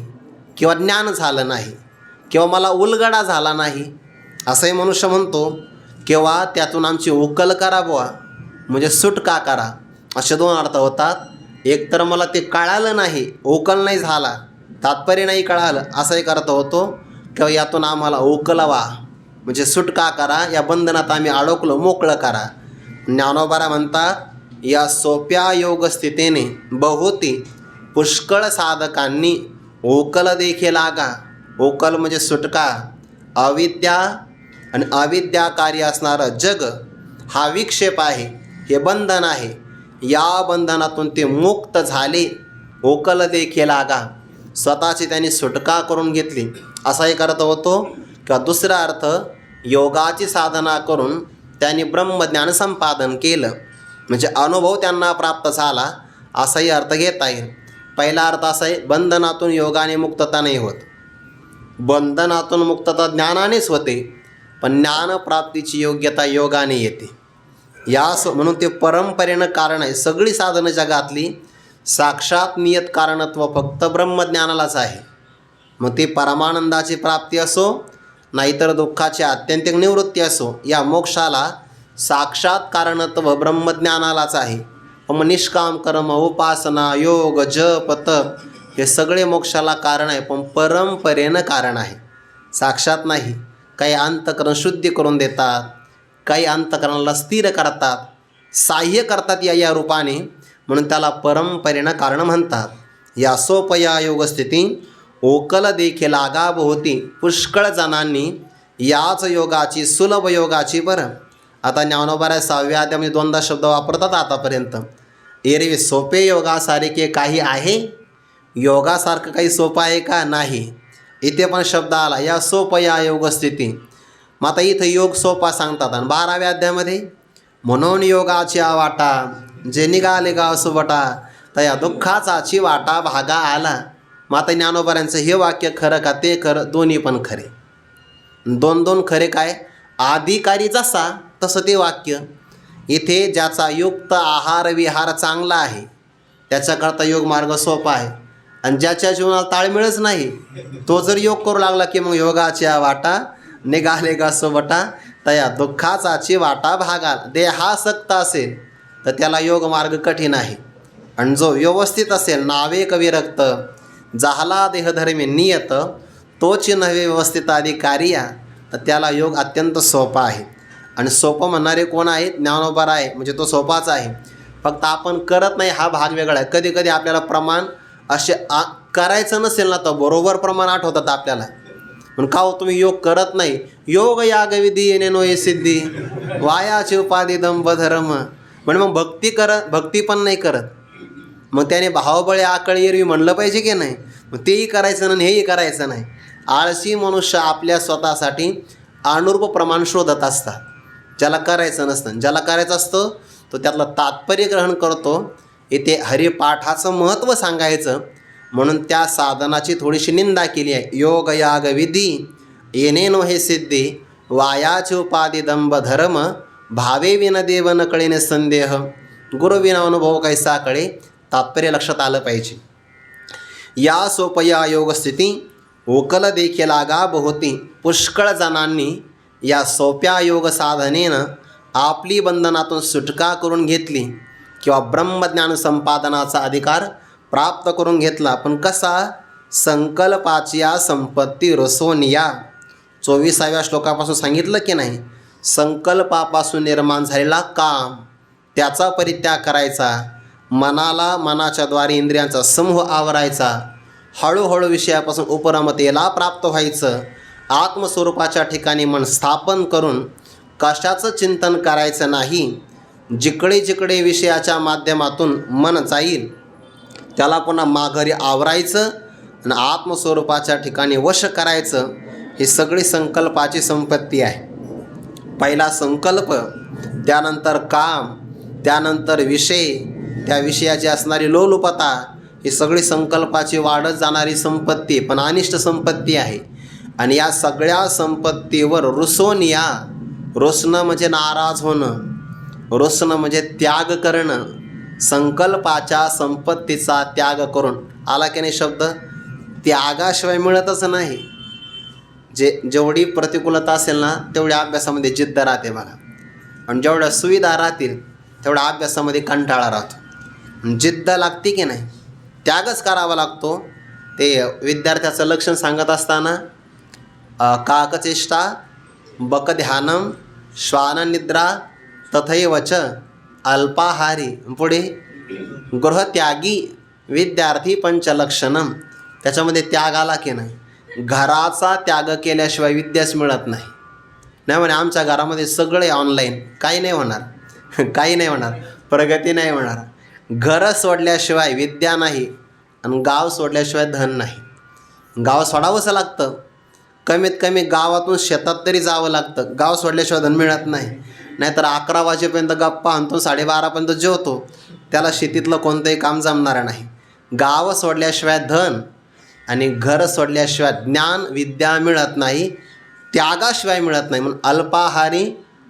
किंवा ज्ञान झालं नाही किंवा मला उलगडा झाला नाही असंही मनुष्य म्हणतो. किंवा त्यातून आमची उकल करा बुवा, म्हणजे सुटका करा, असे 2 अर्थ होतात. एकतर मला ते कळालं नाही, ओकल नाही झाला, तात्पर्य नाही कळालं, असा एक अर्थ होतो, किंवा यातून आम्हाला ओकलवा म्हणजे सुटका करा, या बंधनात आम्ही अडकलो, मोकळं करा. ज्ञानोबा म्हणतात, या सोप्या योग स्थितीने बहुती पुष्कळ साधकांनी ओकल देखील लागा. ओकल म्हणजे सुटका. अविद्या आणि अविद्याकारी असणारं जग हा विक्षेप आहे, हे बंधन आहे. या बंधनातून ते मुक्त झाले, ओकल देखील लागा, स्वतःची त्यांनी सुटका करून घेतली, असा एक अर्थ होतो. किंवा दुसरा अर्थ, योगाची साधना करून त्यांनी ब्रह्मज्ञान संपादन केलं, म्हणजे अनुभव त्यांना प्राप्त झाला, असाही अर्थ घेता येईल. पहिला अर्थ असा आहे, बंधनातून योगाने मुक्तता नाही होत, बंधनातून मुक्तता ज्ञानानेच होते, पण ज्ञानप्राप्तीची योग्यता योगाने येते. म्हणून ते परंपरेनं कारण आहे. सगळी साधनं जगातली साक्षात नियत कारणत्व फक्त ब्रह्मज्ञानालाच आहे. मग ती परमानंदाची प्राप्ती असो, नाहीतर दुःखाची आत्यंतिक निवृत्ती असो, या मोक्षाला साक्षात कारणत्व ब्रह्मज्ञानालाच आहे. मग निष्काम कर्म, उपासना, योग, जप, तप हे सगळे मोक्षाला कारण आहे, पण परंपरेनं कारण आहे, साक्षात नाही. काही अंतकरण शुद्धी करून देतात, काही अंतकरणाला स्थिर करतात, साह्य करतात या रूपाने, म्हणून त्याला परंपरेनं कारण म्हणतात. या सोपया योगस्थिती ओकल देखील आगाभ होती पुष्कळ जणांनी याच योगाची, सुलभ योगाची. बरं, आता ज्ञानोबा 6व्या अध्यायामध्ये 2दा शब्द वापरतात आतापर्यंत. एरवी सोपे योगासारखे काही आहे? योगासारखं काही सोपं आहे का? नाही. इथे पण शब्द आला, या सोपया योगस्थिती. मग आता इथं योग सोपा सांगतात, आणि 12व्या अध्यायामध्ये म्हणून योगाच्या वाटा जे निघाले गाव सुबटा, तर या दुःखाचाची वाटा भागा आला. मग आता ज्ञानोबाऱ्यांचं हे वाक्य खरं का ते खरं? दोन्ही पण खरे. दोन खरे काय? अधिकारी जसा तसं ते वाक्य. इथे ज्याचा युक्त आहार विहार चांगला आहे त्याच्याकरता योग मार्ग सोपा आहे, आणि ज्याच्या जीवनाला ताळमेळच नाही तो जर योग करू लागला की मग योगाच्या वाटा निघाले गा सोबटा, तया दुःखाचाची वाटा भागाल. देहासक्त असेल तर त्याला योग मार्ग कठीण आहे, आणि जो व्यवस्थित असेल, नावेक विरक्त झाला देहधर्मी नियत, तोची नव्हे व्यवस्थित अधिकारी, तर त्याला योग अत्यंत सोपा आहे. आणि सोपं म्हणणारे कोण आहेत? ज्ञानोबा आहे, म्हणजे तो सोपाच आहे. फक्त आपण करत नाही, हा भाग वेगळा आहे. कधी कधी आपल्याला प्रमाण असे करायचं नसेल ना, तर बरोबर प्रमाण आठवतात आपल्याला. पण का हो तुम्ही योग करत नाही? योग याग विधी येणे नोये सिद्धी, वायाचे उपाधी दंभ धर्म. म्हणजे मग भक्ती पण नाही करत, मग त्याने भावबळे आकळी एरवी म्हणलं पाहिजे की नाही? मग तेही करायचं नाही, हेही करायचं नाही. आळशी मनुष्य आपल्या स्वतःसाठी अनुरूप प्रमाण शोधत असतात. ज्याला करायचं नसतं, ज्याला करायचं असतं तो त्यातलं तात्पर्य ग्रहण करतो. इथे हरिपाठाचं महत्त्व सांगायचं म्हणून त्या साधनाची थोडीशी निंदा केली आहे. योग याग विधी येणेनो हे सिद्धी, वायाचे उपाधी दंभ धर्म, भावे विन देव न कळेने संदेह, गुरुविना अनुभव कैसा कळे. तात्पर्य लक्षात आलं पाहिजे. या सोपया योगस्थिती ओकल देखील आगाभ होती पुष्कळ जणांनी या सोप्या योग साधनेनं आपली बंधनातून सुटका करून घेतली, किंवा ब्रह्मज्ञान संपादनाचा अधिकार प्राप्त करून घेतला. पण कसा? संकल्पाची संपत्ती रसोनिया. 24व्या श्लोकापासून सांगितलं की नाही? संकल्पापासून निर्माण झालेला काम त्याचा परित्याग करायचा, मनाला मनाच्या द्वारे इंद्रियांचा समूह आवरायचा, हळूहळू विषयापासून उपरमतेला प्राप्त व्हायचं, आत्मस्वरूपाच्या ठिकाणी मन स्थापन करून कशाचं चिंतन करायचं नाही. जिकडे जिकडे विषयाच्या माध्यमातून मन जाईल त्याला पुन्हा माघारी आवरायचं आणि आत्मस्वरूपाच्या ठिकाणी वश करायचं. ही सगळी संकल्पाची संपत्ती आहे. पहिला संकल्प, त्यानंतर काम, त्यानंतर विषय, त्या विषयाची असणारी लोलुपता, ही सगळी संकल्पाची वाढत जाणारी संपत्ती, पण अनिष्ट संपत्ती आहे. आणि या सगळ्या संपत्तीवर रुसोनिया, रुसणं म्हणजे नाराज होणं, रुसणं म्हणजे त्याग करणं. संकल्पाच्या संपत्तीचा त्याग करून आला की नाही शब्द? त्यागाशिवाय मिळतच नाही. जेवढी प्रतिकूलता असेल ना तेवढ्या अभ्यासामध्ये जिद्द राहते बघा, आणि जेवढ्या सुविधा राहतील तेवढ्या अभ्यासामध्ये कंटाळा राहतो. जिद्द लागते की नाही, त्यागच करावा लागतो. ते विद्यार्थ्याचं लक्षण सांगत असताना काकचेष्टा बकध्यानम श्वाननिद्रा तथैवच अल्पाहारी, पुढे गृहत्यागी विद्यार्थी पंचलक्षणम. त्याच्यामध्ये त्याग आला की नाही. घराचा त्याग केल्याशिवाय विद्याच मिळत नाही. नाही म्हणे आमच्या घरामध्ये सगळे ऑनलाईन, काही नाही होणार, काही नाही होणार, प्रगती नाही होणार. घर सोडल्याशिवाय विद्या नाही आणि गाव सोडल्याशिवाय धन नाही. गाव सोडावंच लागतं, कमीत कमी गावातून शेतात तरी जावं लागतं. गाव सोडल्याशिवाय धन मिळत नाही. नाहीतर 11 वाजेपर्यंत गप्पा आणतो, 12:30पर्यंत जेवतो, त्याला शेतीतलं कोणतंही काम जमणार नाही. गाव सोडल्याशिवाय धन आणि घर सोडल्याशिवाय ज्ञान विद्या मिळत नाही, त्यागाशिवाय मिळत नाही. म्हणून अल्पाहारी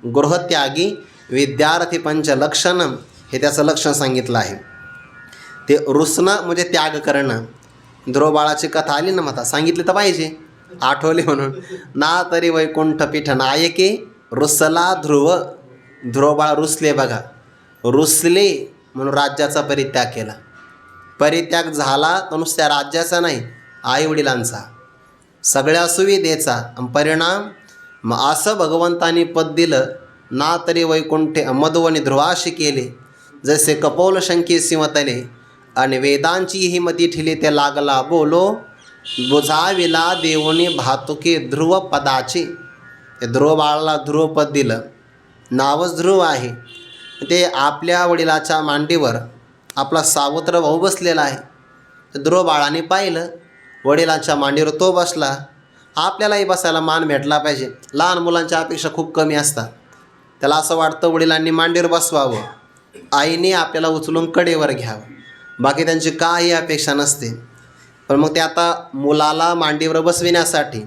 गृहत्यागी विद्यार्थी पंचलक्षणम हे त्याचं लक्षण सांगितलं आहे. ते रुसणं म्हणजे त्याग करणं. ध्रुव बाळाची कथा आली ना, माता सांगितली तर पाहिजे, आठवली म्हणून. ना तरी वैकुंठ पीठ नायके रुसला ध्रुव. ध्रुव बाळ रुसले बघा, रुसले म्हणून राज्याचा परित्याग केला. परित्याग झाला तर नुसत्या राज्याचा नाही, आईवडिलांचा, सगळ्या सुविधेचा. परिणाम मग असं भगवंतानी पद दिलं, ना तरी वैकुंठे मधुवनी ध्रुवाशी केले, जसे कपोल शंकी सिंहतले आणि वेदांची ही मती ठिली ते लागला बोलो, बुजाविला देवनी भातुके ध्रुव पदाचे. ते ध्रुव बाळाला ध्रुवपद दिलं, नावच ध्रुव आहे. ते आपल्या वडिलाच्या मांडीवर आपला सावत्र भाऊ बसलेला आहे. ध्रुव बाळाने पाहिलं, वडिलांच्या मांडीवर तो बसला, आपल्यालाही बसायला मान भेटला पाहिजे. लहान मुलांच्या अपेक्षा खूप कमी असतात. त्याला असं वाटतं वडिलांनी मांडीवर बसवावं, आईने आपल्याला उचलून कडेवर घ्यावं, बाकी त्यांची काही अपेक्षा नसते. पण मग ते आता मुलाला मांडीवर बसविण्यासाठी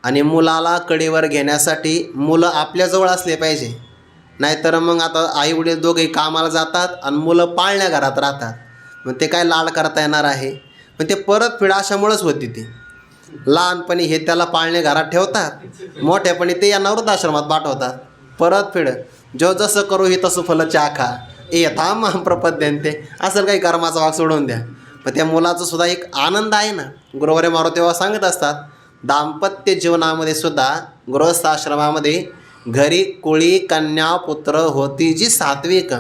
आणि मुलाला कडेवर घेण्यासाठी मुलं आपल्याजवळ असले पाहिजे. नाहीतर मग आता आई वडील दोघेही कामाला जातात आणि मुलं पाळण्या घरात राहतात, मग ते काय लाड करता येणार आहे. मग ते परतफेड अशामुळंच होती. ती लहानपणी हे त्याला पाळणे घरात ठेवतात, मोठ्यापणी ते यांना वृद्धाश्रमात पाठवतात. परतफेड जो जसं करू ही तसं फल चाखा थांब प्रपद्यंते, असं काही कर्माचा भाग सोडून द्या. मग त्या मुलाचं सुद्धा एक आनंद आहे ना. गुरुवारी मारुती तेव्हा सांगत असतात, दाम्पत्य जीवनामध्ये सुद्धा गृहस्थाश्रमामध्ये घरी कुळी कन्या पुत्र होती जी सात्विक,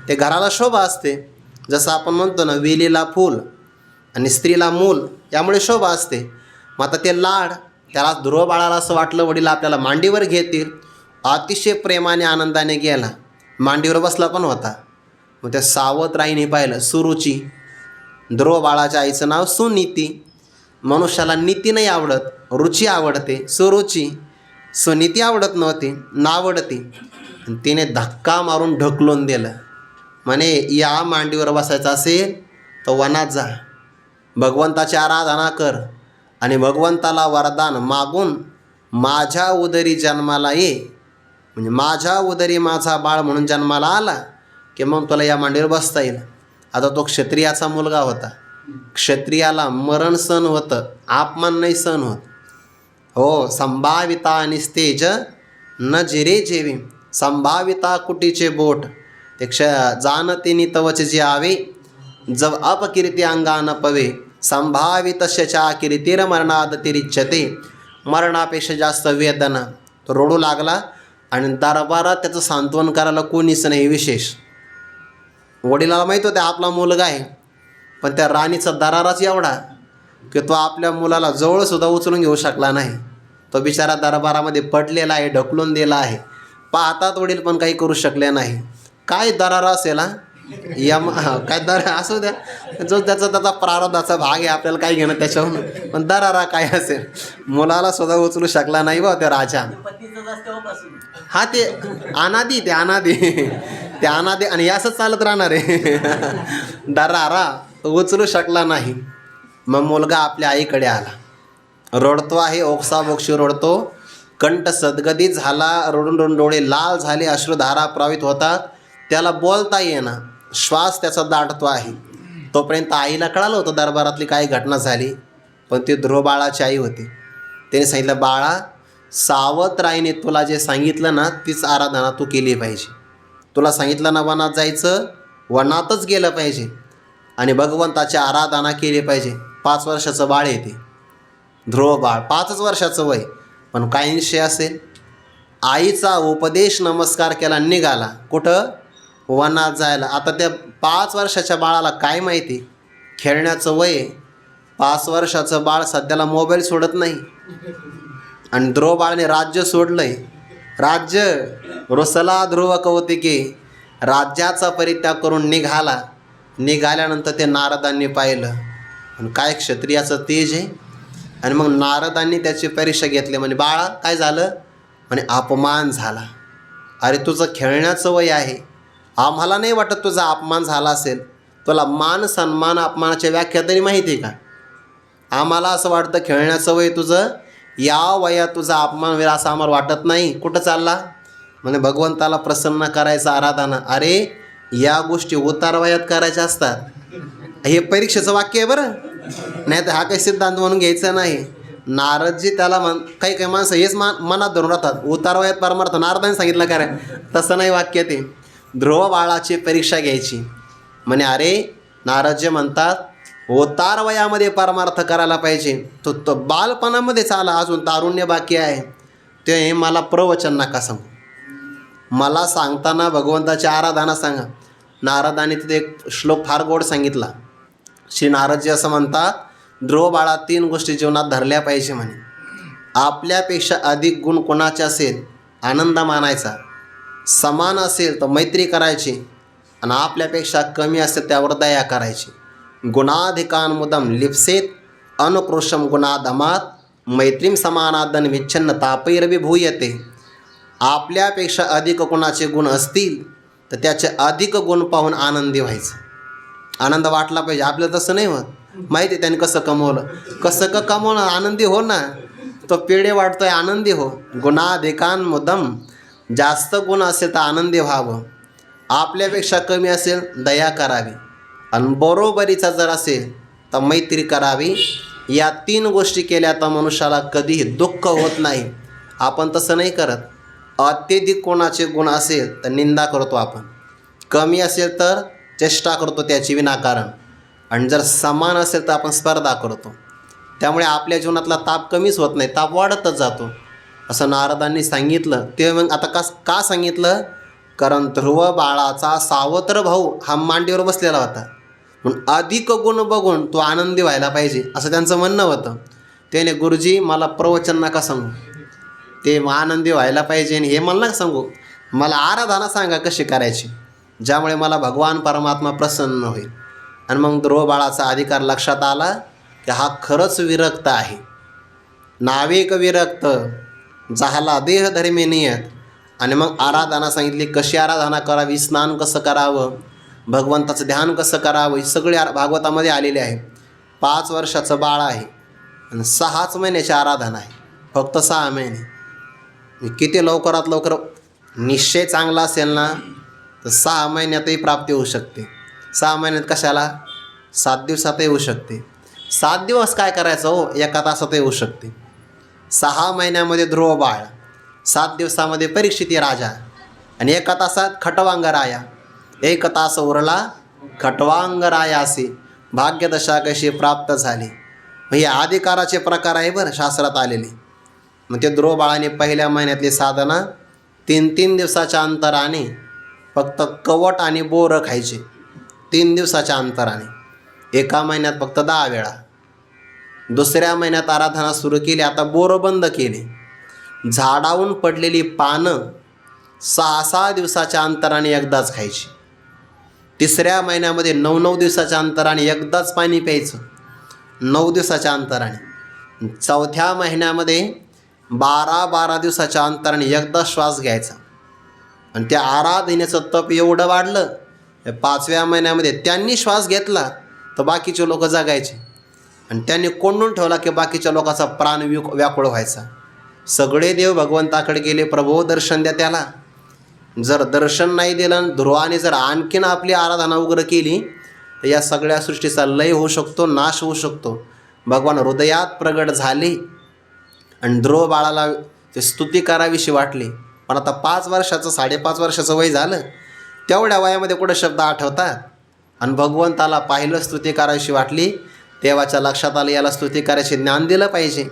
ते घराला शोभा असते. जसं आपण म्हणतो ना, वेलीला फूल आणि स्त्रीला मूल, यामुळे शोभा असते. मग आता ते लाड, त्याला ध्रुव बाळाला असं वाटलं वडील आपल्याला मांडीवर घेतील, अतिशय प्रेमाने आनंदाने गेला, मांडीवर बसला पण होता. मग त्या सावत्राईने पाहिलं, सुरुची, ध्रुव बाळाच्या आईचं नाव सुनीती. मनुष्याला नीती नाही आवडत, रुची आवडते. सुरुची, सुनीती आवडत नव्हती, नावडती. तिने धक्का मारून ढकलून दिलं. म्हणे या मांडीवर बसायचं असेल तर वनात जा, भगवंताची आराधना कर आणि भगवंताला वरदान मागून माझ्या उदरी जन्माला ये. म्हणजे माझ्या उदरी माझा बाळ म्हणून जन्माला आला की मग तुला या मांडीवर बसता येईल. आता तो क्षत्रियाचा मुलगा होता. क्षत्रियाला मरण सहन होतं, अपमान नाही सहन होत. हो, संभाविता निस्तेज न जिरे जेवी, संभाविता कुटीचे बोट ते जाणते नितवच जे आवे, जव अपकीर्ती अंगान पवे, संभावितशा कीर्तीर मरणाद तिरिच्छते. मरणापेक्षा जास्त वेदना. तो रडू लागला आणि दरबारात त्याचं सांत्वन करायला कोणीच नाही. विशेष वडिलाला माहीत होतं आपला मुलगा आहे, पण त्या राणीचा दराराच एवढा की तो आपल्या मुलाला जवळसुद्धा उचलून घेऊ शकला नाही. तो बिचारा दरबारामध्ये पडलेला आहे, ढकलून दिला आहे. पाहतात वडील पण काही करू शकले नाही. काय दरारा असेल हा, काय दर असू द्या, जो त्याचा प्रारब्धाचा भाग आहे, आपल्याला काय घेणं त्याच्याहून. पण दरारा काय असेल, मुलाला सुद्धा उचलू शकला नाही बा त्या राजा. हा, ते अनादी, ते अनादी, ते अनादी आणि असंच चालत राहणार आहे. दरारा उचलू शकला नाही. मग मुलगा आपल्या आईकडे आला, रडतो आहे, ओक्साबोक्षी रडतो, कंठ सद्गदित झाला, रडून रडून डोळे लाल झाले, अश्रुधारा प्रवाहित होतात, त्याला बोलता येईना, श्वास त्याचा दाटतो आहे. तोपर्यंत आईला कळालं होतं दरबारातली काय घटना झाली, पण ती ध्रुव बाळाची आई होती. त्याने सांगितलं, बाळा, सावत्राईने तुला जे सांगितलं ना तीच आराधना तू केली पाहिजे. तुला सांगितलं ना वनात जायचं, वनातच गेलं पाहिजे आणि भगवंताची आराधना केली पाहिजे. 5 वर्षाचं बाळ येते, ध्रुव बाळ 5च वर्षाचं वय, पण काहींशी असेल. आईचा उपदेश नमस्कार केला, निघाला कुठं? वनात जायला. आता त्या 5 वर्षाच्या बाळाला काय माहिती? खेळण्याचं वय. 5 वर्षाचं बाळ सध्याला मोबाईल सोडत नाही. आणि ध्रुव बाळने राज्य सोडलंय. राज्य रुसला ध्रुव कौतिके, राज्याचा परित्याग करून निघाला. निघाल्यानंतर ते नारदांनी पाहिलं आणि काय क्षत्रियाचं तेज आहे. आणि मग नारदांनी त्याची परीक्षा घेतली. म्हणे बाळा काय झालं? म्हणे अपमान झाला. अरे तुझं खेळण्याचं वय आहे, आम्हाला नाही वाटत तुझा अपमान झाला असेल. तुला मान सन्मान अपमानाच्या व्याख्या तरी माहिती आहे का? आम्हाला असं वाटतं खेळण्याचं वय तुझं, या वयात तुझा अपमान होईल असं आम्हाला वाटत नाही. कुठं चालला? म्हणजे भगवंताला प्रसन्न करायचं आराधना. अरे या गोष्टी उतार वयात करायच्या असतात. हे परीक्षेचं वाक्य आहे बरं, नाही तर हा काही सिद्धांत म्हणून घ्यायचा नाही. नारदजी त्याला काही काही माणसं हेच मनात धरून राहतात, उतार वयात परमार्थ नारदाने सांगितलं का रे? तसं नाही वाक्य ते. ध्रुव बाळाची परीक्षा घ्यायची. म्हणे अरे नारदजी म्हणतात उतार वयामध्ये परमार्थ करायला पाहिजे. तो बालपणामध्ये चाला, अजून तारुण्य बाकी आहे. ते मला प्रवचन नका सांगू, मला सांगताना भगवंताची आराधना सांगा. नारदाने तिथे एक श्लोक फार गोड सांगितला. श्री नारदजी असं म्हणतात, ध्रुव बाळा 3 गोष्टी जीवनात धरल्या पाहिजे म्हणे. आपल्यापेक्षा अधिक गुण कोणाचे असेल आनंद मानायचा, समान असेल तर मैत्री करायची, आणि आपल्यापेक्षा कमी असेल त्यावर दया करायची. गुणाधिकान मुदम लिप्सेत अनुक्रोशम गुणाधमात मैत्रीम समानादन विच्छिन्न तापैरविभूयते. आपल्यापेक्षा अधिक कोणाचे गुण असतील तर त्याचे अधिक गुण पाहून आनंदी व्हायचं, आनंद वाटला पाहिजे. आपल्याला तसं नाही होत. माहिती आहे त्याने कसं कमवलं, कसं कमवणं, आनंदी हो ना. तो पेढे वाटतोय, आनंदी हो. गुणाधिकान मुदम, जास्त गुण असेल तर आनंदी व्हावं, आपल्यापेक्षा कमी असेल दया करावी, आणि बरोबरीचा जर असेल तर मैत्री करावी. या 3 गोष्टी केल्या तर मनुष्याला कधीही दुःख होत नाही. आपण तसं नाही करत. अत्यधिक कोणाचे गुण असेल तर निंदा करतो आपण, कमी असेल तर चेष्टा करतो त्याची विनाकारण, आणि जर समान असेल तर आपण स्पर्धा करतो. त्यामुळे आपल्या जीवनातला ताप कमीच होत नाही, ताप वाढतच जातो. असं नारदांनी सांगितलं. ते मग आता का सांगितलं? कारण ध्रुव बाळाचा सावत्र भाऊ हा मांडीवर बसलेला होता, म्हणून अधिक गुण बघून तो आनंदी व्हायला पाहिजे असं त्यांचं म्हणणं होतं. त्याने गुरुजी मला प्रवचन नका सांगू, ते आनंदी व्हायला पाहिजे आणि हे मला नका सांगू, मला आराधना सांगा कशी करायची, ज्यामुळे मला भगवान परमात्मा प्रसन्न होईल. आणि मग ध्रुव बाळाचा अधिकार लक्षात आला की हा खरंच विरक्त आहे. नावेक विरक्त झाला देह धर्मे नियत. आणि मग आराधना सांगितली, कशी आराधना करावी, स्नान कसं करावं, भगवंताचं ध्यान कसं करावं, हे सगळे भागवतामध्ये आलेले आहे. 5 वर्षाचं बाळ आहे आणि 6च महिन्याची आराधना आहे, फक्त 6 महिने. किती लवकरात लवकर निश्चय चांगला असेल ना तर 6 महिन्यातही प्राप्ती होऊ शकते. 6 महिन्यात कशाला, 7 दिवसातही होऊ शकते. 7 दिवस काय करायचं हो, 1 तासातही होऊ शकते. 6 महिन्यामध्ये ध्रुव बाळ, 7 दिवसामध्ये परीक्षिती राजा, आणि 1 तासात खटवांगराया. 1 तास उरला खटवांगरायासी, भाग्यदशा कशी प्राप्त झाली. मग हे अधिकाराचे प्रकार आहे बरं शास्त्रात आलेले. मग ते ध्रुव बाळाने पहिल्या महिन्यातली साधना 3 दिवसाच्या अंतराने फक्त कवट आणि बोरं खायचे. 3 दिवसाच्या अंतराने. 1 महिन्यात फक्त 10 वेळा. दुसऱ्या महिन्यात आराधना सुरू केली, आता बोरं बंद केले. झाडावून पडलेली पानं 6 दिवसाच्या अंतराने एकदाच खायची. तिसऱ्या महिन्यामध्ये 9 दिवसाच्या अंतराने एकदाच पाणी प्यायचं, 9 दिवसाच्या अंतराने. चौथ्या महिन्यामध्ये 12 दिवसाच्या अंतराने एकदा श्वास घ्यायचा. आणि त्या आराधनेचं तप एवढं वाढलं, 5व्या महिन्यामध्ये त्यांनी श्वास घेतला तर बाकीचे लोक जगायचे, आणि त्यांनी कोंडून ठेवला की बाकीच्या लोकांचा प्राण व्याकुळ व्हायचा. सगळे देव भगवंताकडे गेले, प्रभो दर्शन द्या त्याला. जर दर्शन नाही दिलं, ध्रुवाने जर आणखीन आपली आराधना उग्र केली तर या सगळ्या सृष्टीचा लय होऊ शकतो, नाश होऊ शकतो. भगवान हृदयात प्रगट झाले आणि ध्रुव बाळाला ते स्तुती करावीशी वाटली. पण आता 5 वर्षाचं 5.5 वर्षाचं वय झालं, तेवढ्या वयामध्ये कुठं शब्द आठवतात? आणि भगवंताला पाहिलं, स्तुती करायची वाटली, देवाच्या लक्षात आलं याला स्तुती करायचे ज्ञान दिलं पाहिजे.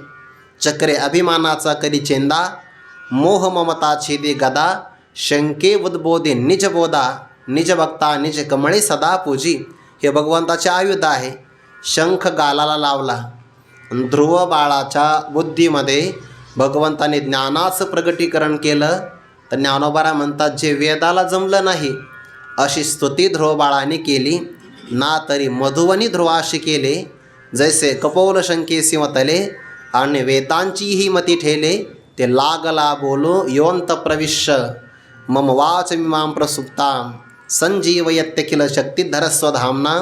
चक्रे अभिमानाचा कधी चेंदा, मोह ममताची दे गदा, शंके उद्बोधे निज बोधा, निज भक्ता निज कमळे सदा पूजी. हे भगवंताचे आयुध आहे. शंख गालाला लावला. ध्रुव बाळाच्या बुद्धीमध्ये भगवंताने ज्ञानाचं प्रगटीकरण केलं. तर ज्ञानोबारा म्हणतात, जे वेदाला जमलं नाही अशी स्तुती ध्रुव बाळाने केली ना, तरी मधुवनी ध्रुवाशी केले. जैसे कपौल शंके सिंहतले, आणि वेदांचीही मती ठेले. ते लागला बोलो योंत प्रविश्य, मम वाच मीमां प्रसुप्तां, संजीवयत्यखिल शक्तिधर स्वधामना,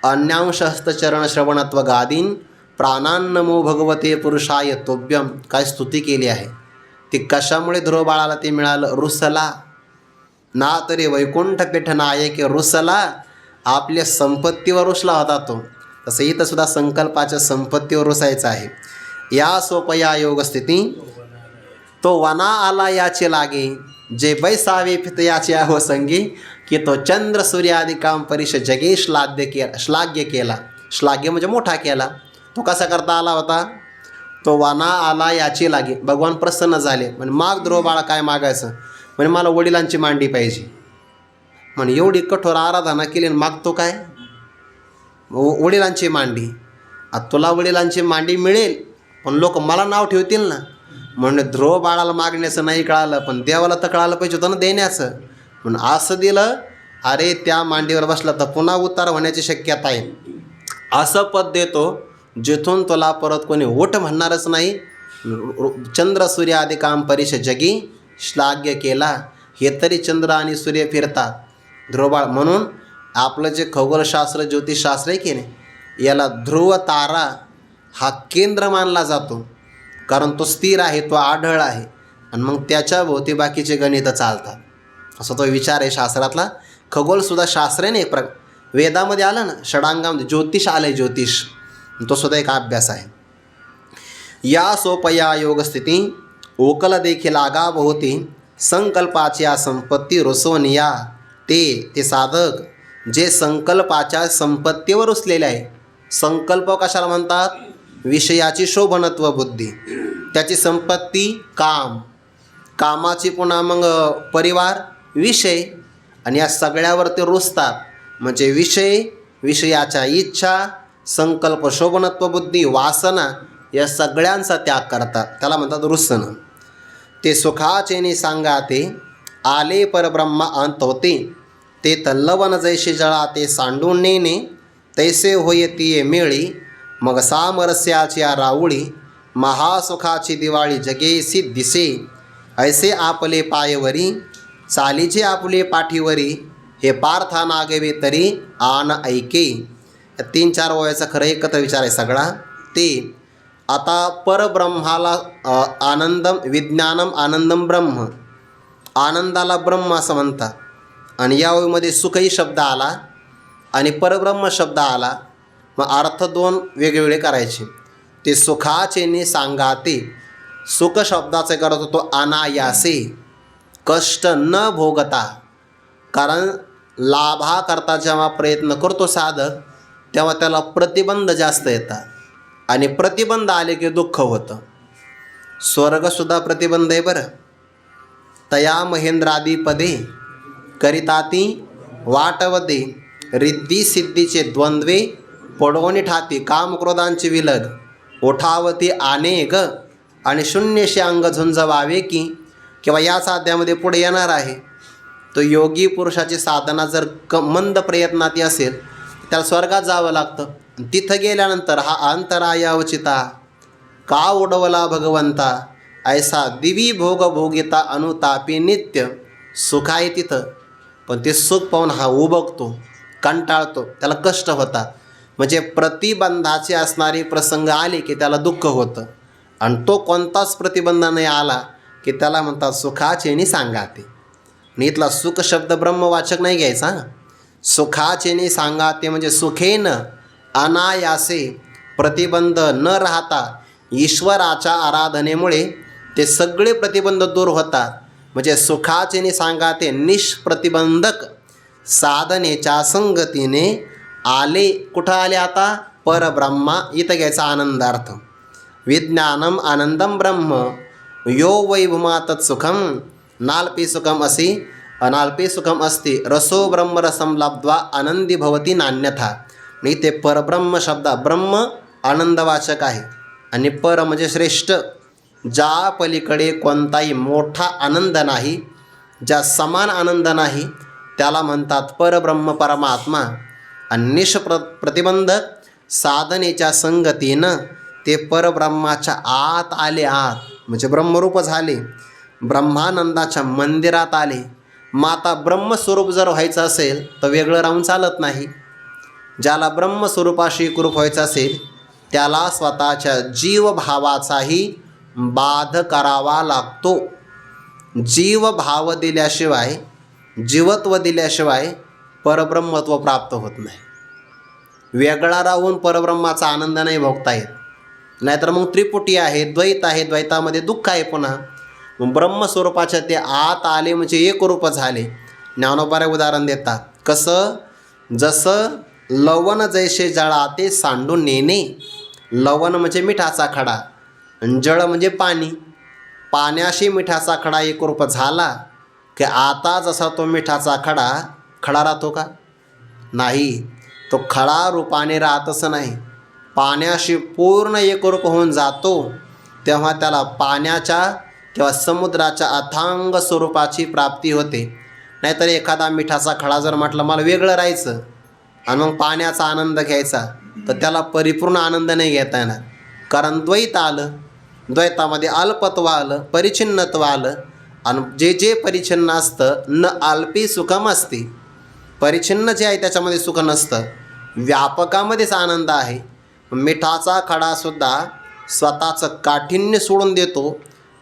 अन्यांश हस्तचरण श्रवणत्व गादीन, प्राणान्नमो भगवते पुरुषाय तोभ्यम. काय स्तुती केली आहे. ती कशामुळे ध्रुव बाळाला ते मिळालं? रुसला ना, तरी वैकुंठ पेठ नायक रुसला. आपल्या संपत्तीवर रुसला होता तो. तसं इथं सुद्धा संकल्पाच्या संपत्तीवर रुसायचं आहे. या सोपया योग स्थिती तो वना आला याचे लागे, जे बैसावे फित याचे आहो संगी, की तो चंद्र सूर्यादिकाम परिश जगे श्लाघ्य केला. श्लाघ्य म्हणजे मोठा केला. तो कसा करता आला होता? तो वना आला याचे लागे. भगवान प्रसन्न झाले. म्हणजे माग ध्रुव बाळा, काय मागायचं? म्हणजे मला वडिलांची मांडी पाहिजे. म्हणजे एवढी कठोर आराधना केली आणि मागतो काय? वडिलांची मांडी. आता तुला वडिलांची मांडी मिळेल, पण लोक मला नाव ठेवतील ना. म्हणून ध्रुव बाळाला मागण्याचं नाही कळालं, पण देवाला तर कळालं पाहिजे होतं ना देण्याचं. म्हणून असं दिलं. अरे त्या मांडीवर बसला तर पुन्हा उतार होण्याची शक्यता आहे. असं पद देतो जिथून तुला परत कोणी उठ म्हणणारच नाही. चंद्र सूर्य आदी काम परिश जगी श्लाघ्य केला. हे तरी चंद्र आणि सूर्य फिरतात. ध्रुवबाळ म्हणून आपलं जे खगोलशास्त्र ज्योतिषशास्त्र आहे की नाही, याला ध्रुव तारा हा केंद्र मानला जातो. कारण तो स्थिर आहे, तो आढळ आहे, आणि मग त्याच्या भोवती बाकीचे गणितं चालतात. असा तो विचार आहे शास्त्रातला. खगोलसुद्धा शास्त्र आहे ना एक वेदामध्ये आलं ना, षडांगामध्ये ज्योतिष आलं आहे. ज्योतिष तो सुद्धा एक अभ्यास आहे. या सोपया योगस्थिती ओकल देखील आगाभोवती, संकल्पाच्या संपत्ती रुसवनिया. ते साधक जे संकल्पाच्या संपत्तीवर रुसलेले आहे. संकल्प कशाला म्हणतात? विषयाची शोभनत्व बुद्धी. त्याची संपत्ती काम, कामाची पुन्हा मग परिवार, विषय, आणि या सगळ्यावर ते रुसतात. म्हणजे विषय, विषयाच्या इच्छा, संकल्प, शोभनत्व बुद्धी, वासना, या सगळ्यांचा त्याग करतात. त्याला म्हणतात रुसणं. ते सुखाचेने सांगाते, आले परब्रह्मा अंत होते. ते तल्लवन जैसे जळा ते सांडून नेणे, तैसे होय तिये मेळी. मग सामरस्याच्या राऊळी, महासुखाची दिवाळी जगेसी दिसे. ऐसे आपले पायवरी, चालीचे आपले पाठीवरी. हे पार्था नागवे तरी आन ऐके. 3-4 वयाचा खरं एकत्र विचार आहे सगळा. ते आता परब्रह्माला आनंदम विज्ञानम आनंदम ब्रह्म, आनंदाला ब्रह्म असं म्हणतात. आणि या ओळीमध्ये सुखही शब्द आला आणि परब्रह्म शब्द आला. मग अर्थ 2 वेगवेगळे करायचे. ते सुखाचेने सांगाते. सुख शब्दाचा करत होतो अनायासे, कष्ट न भोगता. कारण लाभाकरता जेव्हा प्रयत्न करतो साधक, तेव्हा त्याला प्रतिबंध जास्त येतात, आणि प्रतिबंध आले की दुःख होतं. स्वर्गसुद्धा प्रतिबंध आहे बरं. तया महेंद्रादी पदे करिताती वाटवदे, रिद्धी सिद्धीचे द्वंद्वे पडवणी ठाती. कामक्रोधांची विलग ओठावती अनेक, आणि शून्यशी अंग झुंजवावे की. किंवा या साध्यामध्ये पुढे येणार आहे. तो योगी पुरुषाची साधना जर मंद प्रयत्नाती असेल, त्याला स्वर्गात जावं लागतं. तिथं गेल्यानंतर हा अंतराया अवचिता का उडवला भगवंता, ऐसा दिवी भोग भोगिता अनुतापी नित्य. सुख आहे तिथं, पण ते सुख पाहून हा उबगतो, कंटाळतो, त्याला कष्ट होतात. म्हणजे प्रतिबंधाचे असणारे प्रसंग आले की त्याला दुःख होतं. आणि तो कोणताच प्रतिबंध नाही आला की त्याला म्हणतात सुखाचेनी सांगाते. आणि इथला सुख शब्द ब्रह्मवाचक नाही घ्यायचा. सुखाचेनी सांगाते म्हणजे सुखेन अनायासे, प्रतिबंध न राहता ईश्वराच्या आराधनेमुळे ते सगळे प्रतिबंध दूर होतात. म्हणजे सुखाचेनी सांगाते निष्प्रतिबंधक साधनेच्या संगतीने आले. कुठं आले आता? परब्रह्मा. इथं घ्यायचा आनंदार्थ. विज्ञानम आनंदम ब्रह्म यो वै भूमा तत्सुखम नाल्पे सुखम असी अनाल्पे सुखम अस्ति रसो ब्रह्मरसम लब्ध्वा आनंदी भवती नान्यथा. नाही ते परब्रह्म शब्द ब्रह्म आनंदवाचक आहे आणि पर म्हणजे श्रेष्ठ. ज्या पलीकडे कोणताही मोठा आनंद नाही, ज्या समान आनंद नाही, त्याला म्हणतात परब्रह्म परमात्मा. आणि प्रतिबंधक साधनेच्या संगतीनं ते परब्रह्माच्या आत आले. आत म्हणजे ब्रह्मरूप झाले, ब्रह्मानंदाच्या मंदिरात आले. मग आता ब्रह्मस्वरूप जर व्हायचं असेल तर वेगळं राहून चालत नाही. ज्याला ब्रह्मस्वरूपाशी एकरूप व्हायचं असेल त्याला स्वतःच्या जीवभावाचाही बाध करावा लागतो. जीवभाव दिल्याशिवाय, जीवत्व दिल्याशिवाय परब्रह्मत्व प्राप्त होत नाही. वेगळा राहून परब्रह्माचा आनंद नाही भोगता येत. नाहीतर मग त्रिपुटी आहे, द्वैत आहे, द्वैतामध्ये दुःख आहे. पुन्हा ब्रह्मस्वरूपाच्या ते आत आले म्हणजे एकरूप झाले. ज्ञानोबारे उदाहरण देतात. कसं? जसं लवण जैसे जळाते सांडून नेणे. लवण म्हणजे मिठाचा खडा आणि जळ म्हणजे पाणी. पाण्याशी मिठाचा खडा एकरूप झाला की आता जसा तो मिठाचा खडा राहतो का? नाही. तो खडा रूपाने राहतच नाही. पाण्याशी पूर्ण एकरूप होऊन जातो तेव्हा त्याला पाण्याच्या किंवा समुद्राच्या अथांग स्वरूपाची प्राप्ती होते. नाहीतर एखादा मिठाचा खडा जर म्हटलं मला वेगळं राहायचं आणि मग पाण्याचा आनंद घ्यायचा तर त्याला परिपूर्ण आनंद नाही घेता येणार. कारण द्वैत आलं, द्वैतामध्ये अल्पत्व आलं, परिच्छिन्नत्व आलं. आणि जे जे परिच्छिन्न असतं न अल्पी सुखम असते. परिच्छिन्न जे आहे त्याच्यामध्ये सुख नसतं, व्यापकामध्येच आनंद आहे. मिठाचा खडासुद्धा स्वतःचं काठिण्य सोडून देतो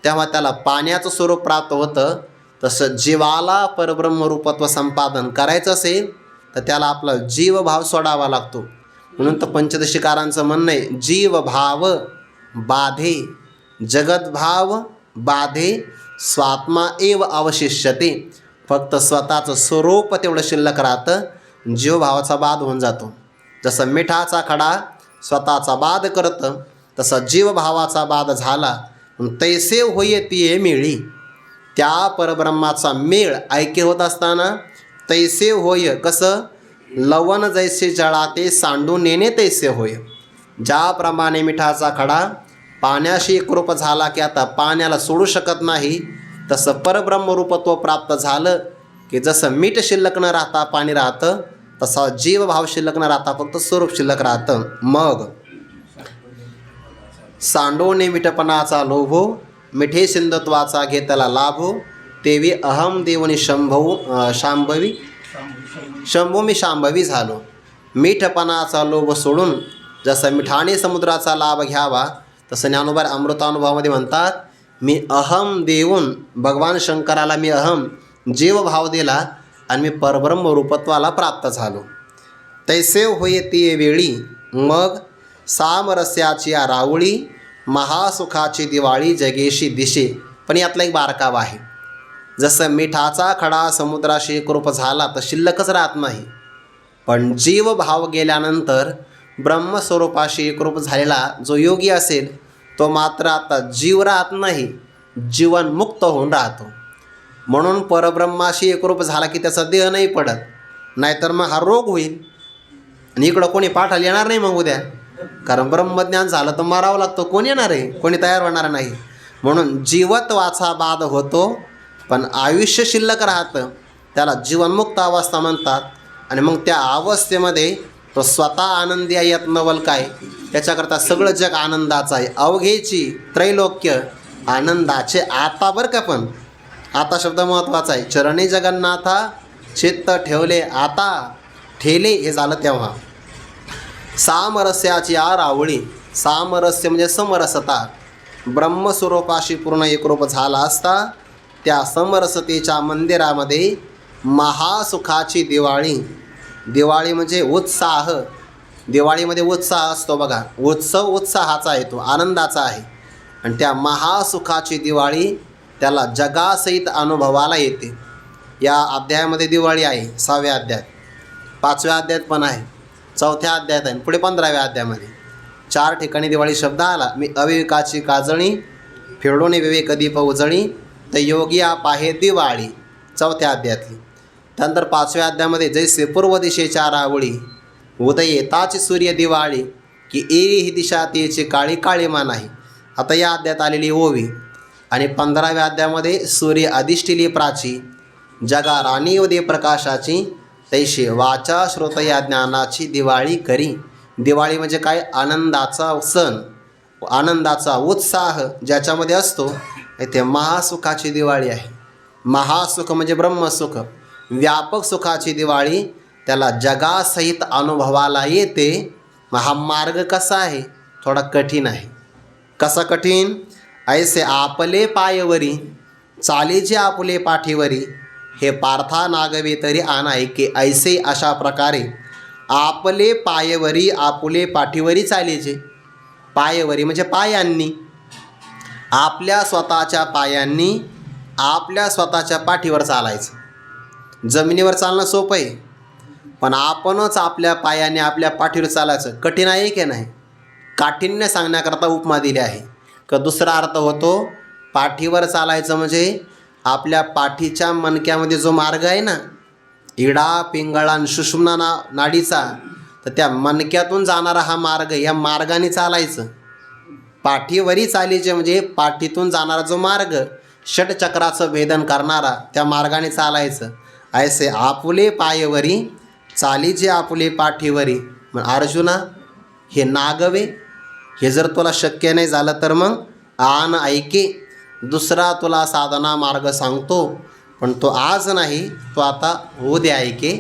तेव्हा त्याला पाण्याचं स्वरूप प्राप्त होतं. तसं जीवाला परब्रह्मरूपत्व संपादन करायचं असेल तर त्याला आपला जीवभाव सोडावा लागतो. म्हणून तर पंचदशीकारांचं म्हणणं आहे जीवभाव बाधे जगद्भाव बाधे स्वात्मा एव अवशिष्यते. फक्त स्वतःचं स्वरूप तेवढं शिल्लक राहतं, जीवभावाचा बाध होऊन जातो. जसं मिठाचा खडा स्वतःचा बाध करतं तसं जीवभावाचा बाध झाला. तैसे होय तिये मिळी. त्या परब्रह्माचा मेळ ऐक्य होत असताना तैसे होय. कसं? लवण जैसे जळाते सांडून नेणे तैसे होय. ज्याप्रमाणे मिठाचा खडा पाण्याशी एकरूप झाला की आता पाण्याला सोडू शकत नाही, तसं परब्रह्मरूपत्व प्राप्त झालं की जसं मीठ शिल्लक न राहता पाणी राहतं तसा जीवभाव शिल्लक न राहता फक्त स्वरूप शिल्लक राहतं. मग सांडोने मिठपणाचा लोभो मिठे सिंधत्वाचा घेतला लाभो तेवी अहम देवनी शंभू मी शांभवी झालो. मीठपणाचा लोभ सोडून जसं मिठाने समुद्राचा लाभ घ्यावा तसं ज्ञानोबा अमृतानुभवामध्ये म्हणतात मी अहम देऊन भगवान शंकराला मी अहम जीवभाव दिला आणि मी परब्रह्म रूपत्वाला प्राप्त झालो. तैसे होय ती वेळी मग सामरस्याची रावळी महासुखाची दिवाळी जगेशी दिशे. पण यातला एक बारकावा आहे. जसं मिठाचा खडा समुद्राशी एकरूप झाला तर शिल्लकच राहत नाही, पण जीवभाव गेल्यानंतर ब्रह्मस्वरूपाशी एकरूप झालेला जो योगी असेल तो मात्र आता जीव राहत नाही, जीवनमुक्त होऊन राहतो. म्हणून परब्रह्माशी एकरूप झाला की त्याचा देह नाही पडत, नाहीतर मग हा रोग होईल आणि इकडं कोणी पाठाला येणार नाही मग उद्या. कारण ब्रह्मज्ञान झालं तर मारावं लागतं, कोण येणार आहे? कोणी तयार होणार नाही. म्हणून जीवत्वाचा बाध होतो पण आयुष्य शिल्लक राहतं, त्याला जीवनमुक्त अवस्था म्हणतात. आणि मग त्या अवस्थेमध्ये तो स्वतः आनंदी आहे यात नवल काय. त्याच्याकरता सगळं जग आनंदाचं आहे. अवघेची त्रैलोक्य आनंदाचे आता. बरं का, पण आता शब्द महत्त्वाचा आहे. चरणी जगन्नाथा चित्त ठेवले आता ठेले हे झालं तेव्हा. सामरस्याची रावळी. सामरस्य म्हणजे समरसता. ब्रह्मस्वरूपाशी पूर्ण एकरूप झाला असता त्या समरसतेच्या मंदिरामध्ये महासुखाची दिवाळी. दिवाळी म्हणजे उत्साह. दिवाळीमध्ये उत्साह असतो बघा. उत्सव उत्साहाचा आहे, तो आनंदाचा आहे. आणि त्या महासुखाची दिवाळी त्याला जगासहित अनुभवाला येते. या अध्यायामध्ये दिवाळी आहे 6व्या अध्यायात, 5व्या अध्यायात पण आहे, 4थ्या अध्यायात आहे, पुढे 15व्या अध्यायामध्ये 4 ठिकाणी दिवाळी शब्द आला. मी अविवेकाची काजळी फेडून विवेक दीप उजळी, तर योगिया पाहे दिवाळी 4थ्या अध्यायातली. त्यानंतर 5व्या अध्यायामध्ये जैसे पूर्व दिशेच्या रावळी, उदय येताची सूर्य दिवाळी, की एरी ही दिशा तिची काळी काळीमा नाही. आता या अध्यायात आलेली ओवी. आणि 15व्या अध्यायामध्ये सूर्य अधिष्ठिली प्राची, जगा राणी उदे प्रकाशाची, तैशी वाचा श्रोत या ज्ञानाची दिवाळी करी. दिवाळी म्हणजे काय? आनंदाचा सण, आनंदाचा उत्साह ज्याच्यामध्ये असतो, इथे महासुखाची दिवाळी आहे. महासुख म्हणजे ब्रह्मसुख, व्यापक सुखाची दिवाळी, त्याला जगासहित अनुभवाला येते. हा मार्ग कसा आहे? थोडा कठीण आहे. कसा कठीण? ऐसे आपले पायवरी चालीचे आपुले पाठीवरी, हे पार्था नागवे तरी आण ऐके. ऐसे अशा प्रकारे आपले पायवरी आपुले पाठीवरी चालीचे. पायवरी म्हणजे पायांनी, आपल्या स्वतःच्या पायांनी आपल्या स्वतःच्या पाठीवर चालायचं. जमिनीवर चालणं सोपं आहे, पण आपणच आपल्या पायाने आपल्या पाठीवर चालायचं कठीण आहे की नाही? काठीण्य सांगण्याकरता उपमा दिली आहे. का दुसरा अर्थ होतो, पाठीवर चालायचं म्हणजे आपल्या पाठीच्या मणक्यामध्ये जो मार्ग आहे ना, इडा पिंगळा आणि सुषुम्ना नाडीचा, तर त्या मणक्यातून जाणारा हा मार्ग, या मार्गाने चालायचं. पाठीवरी चालीचे म्हणजे पाठीतून जाणारा जो मार्ग, षटचक्राचं भेदन करणारा, त्या मार्गाने चालायचं. ऐसे आपुले पायवरी चालीचे आपुले पाठीवरी. मग अर्जुना, हे नागवे, हे जर तुला शक्य नाही झालं तर मग आण ऐके, दुसरा तुला साधना मार्ग सांगतो, पण तो आज नाही, तो आता उद्या ऐके.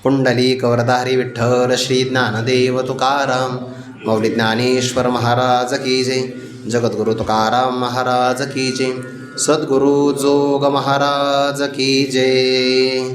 पुंडलिक वरदाहरी विठ्ठल श्री ज्ञानदेव तुकाराम माऊली ज्ञानेश्वर महाराज की जय. जगद्गुरु तुकाराम महाराज की जय. सद्गुरु जोग महाराज की जय.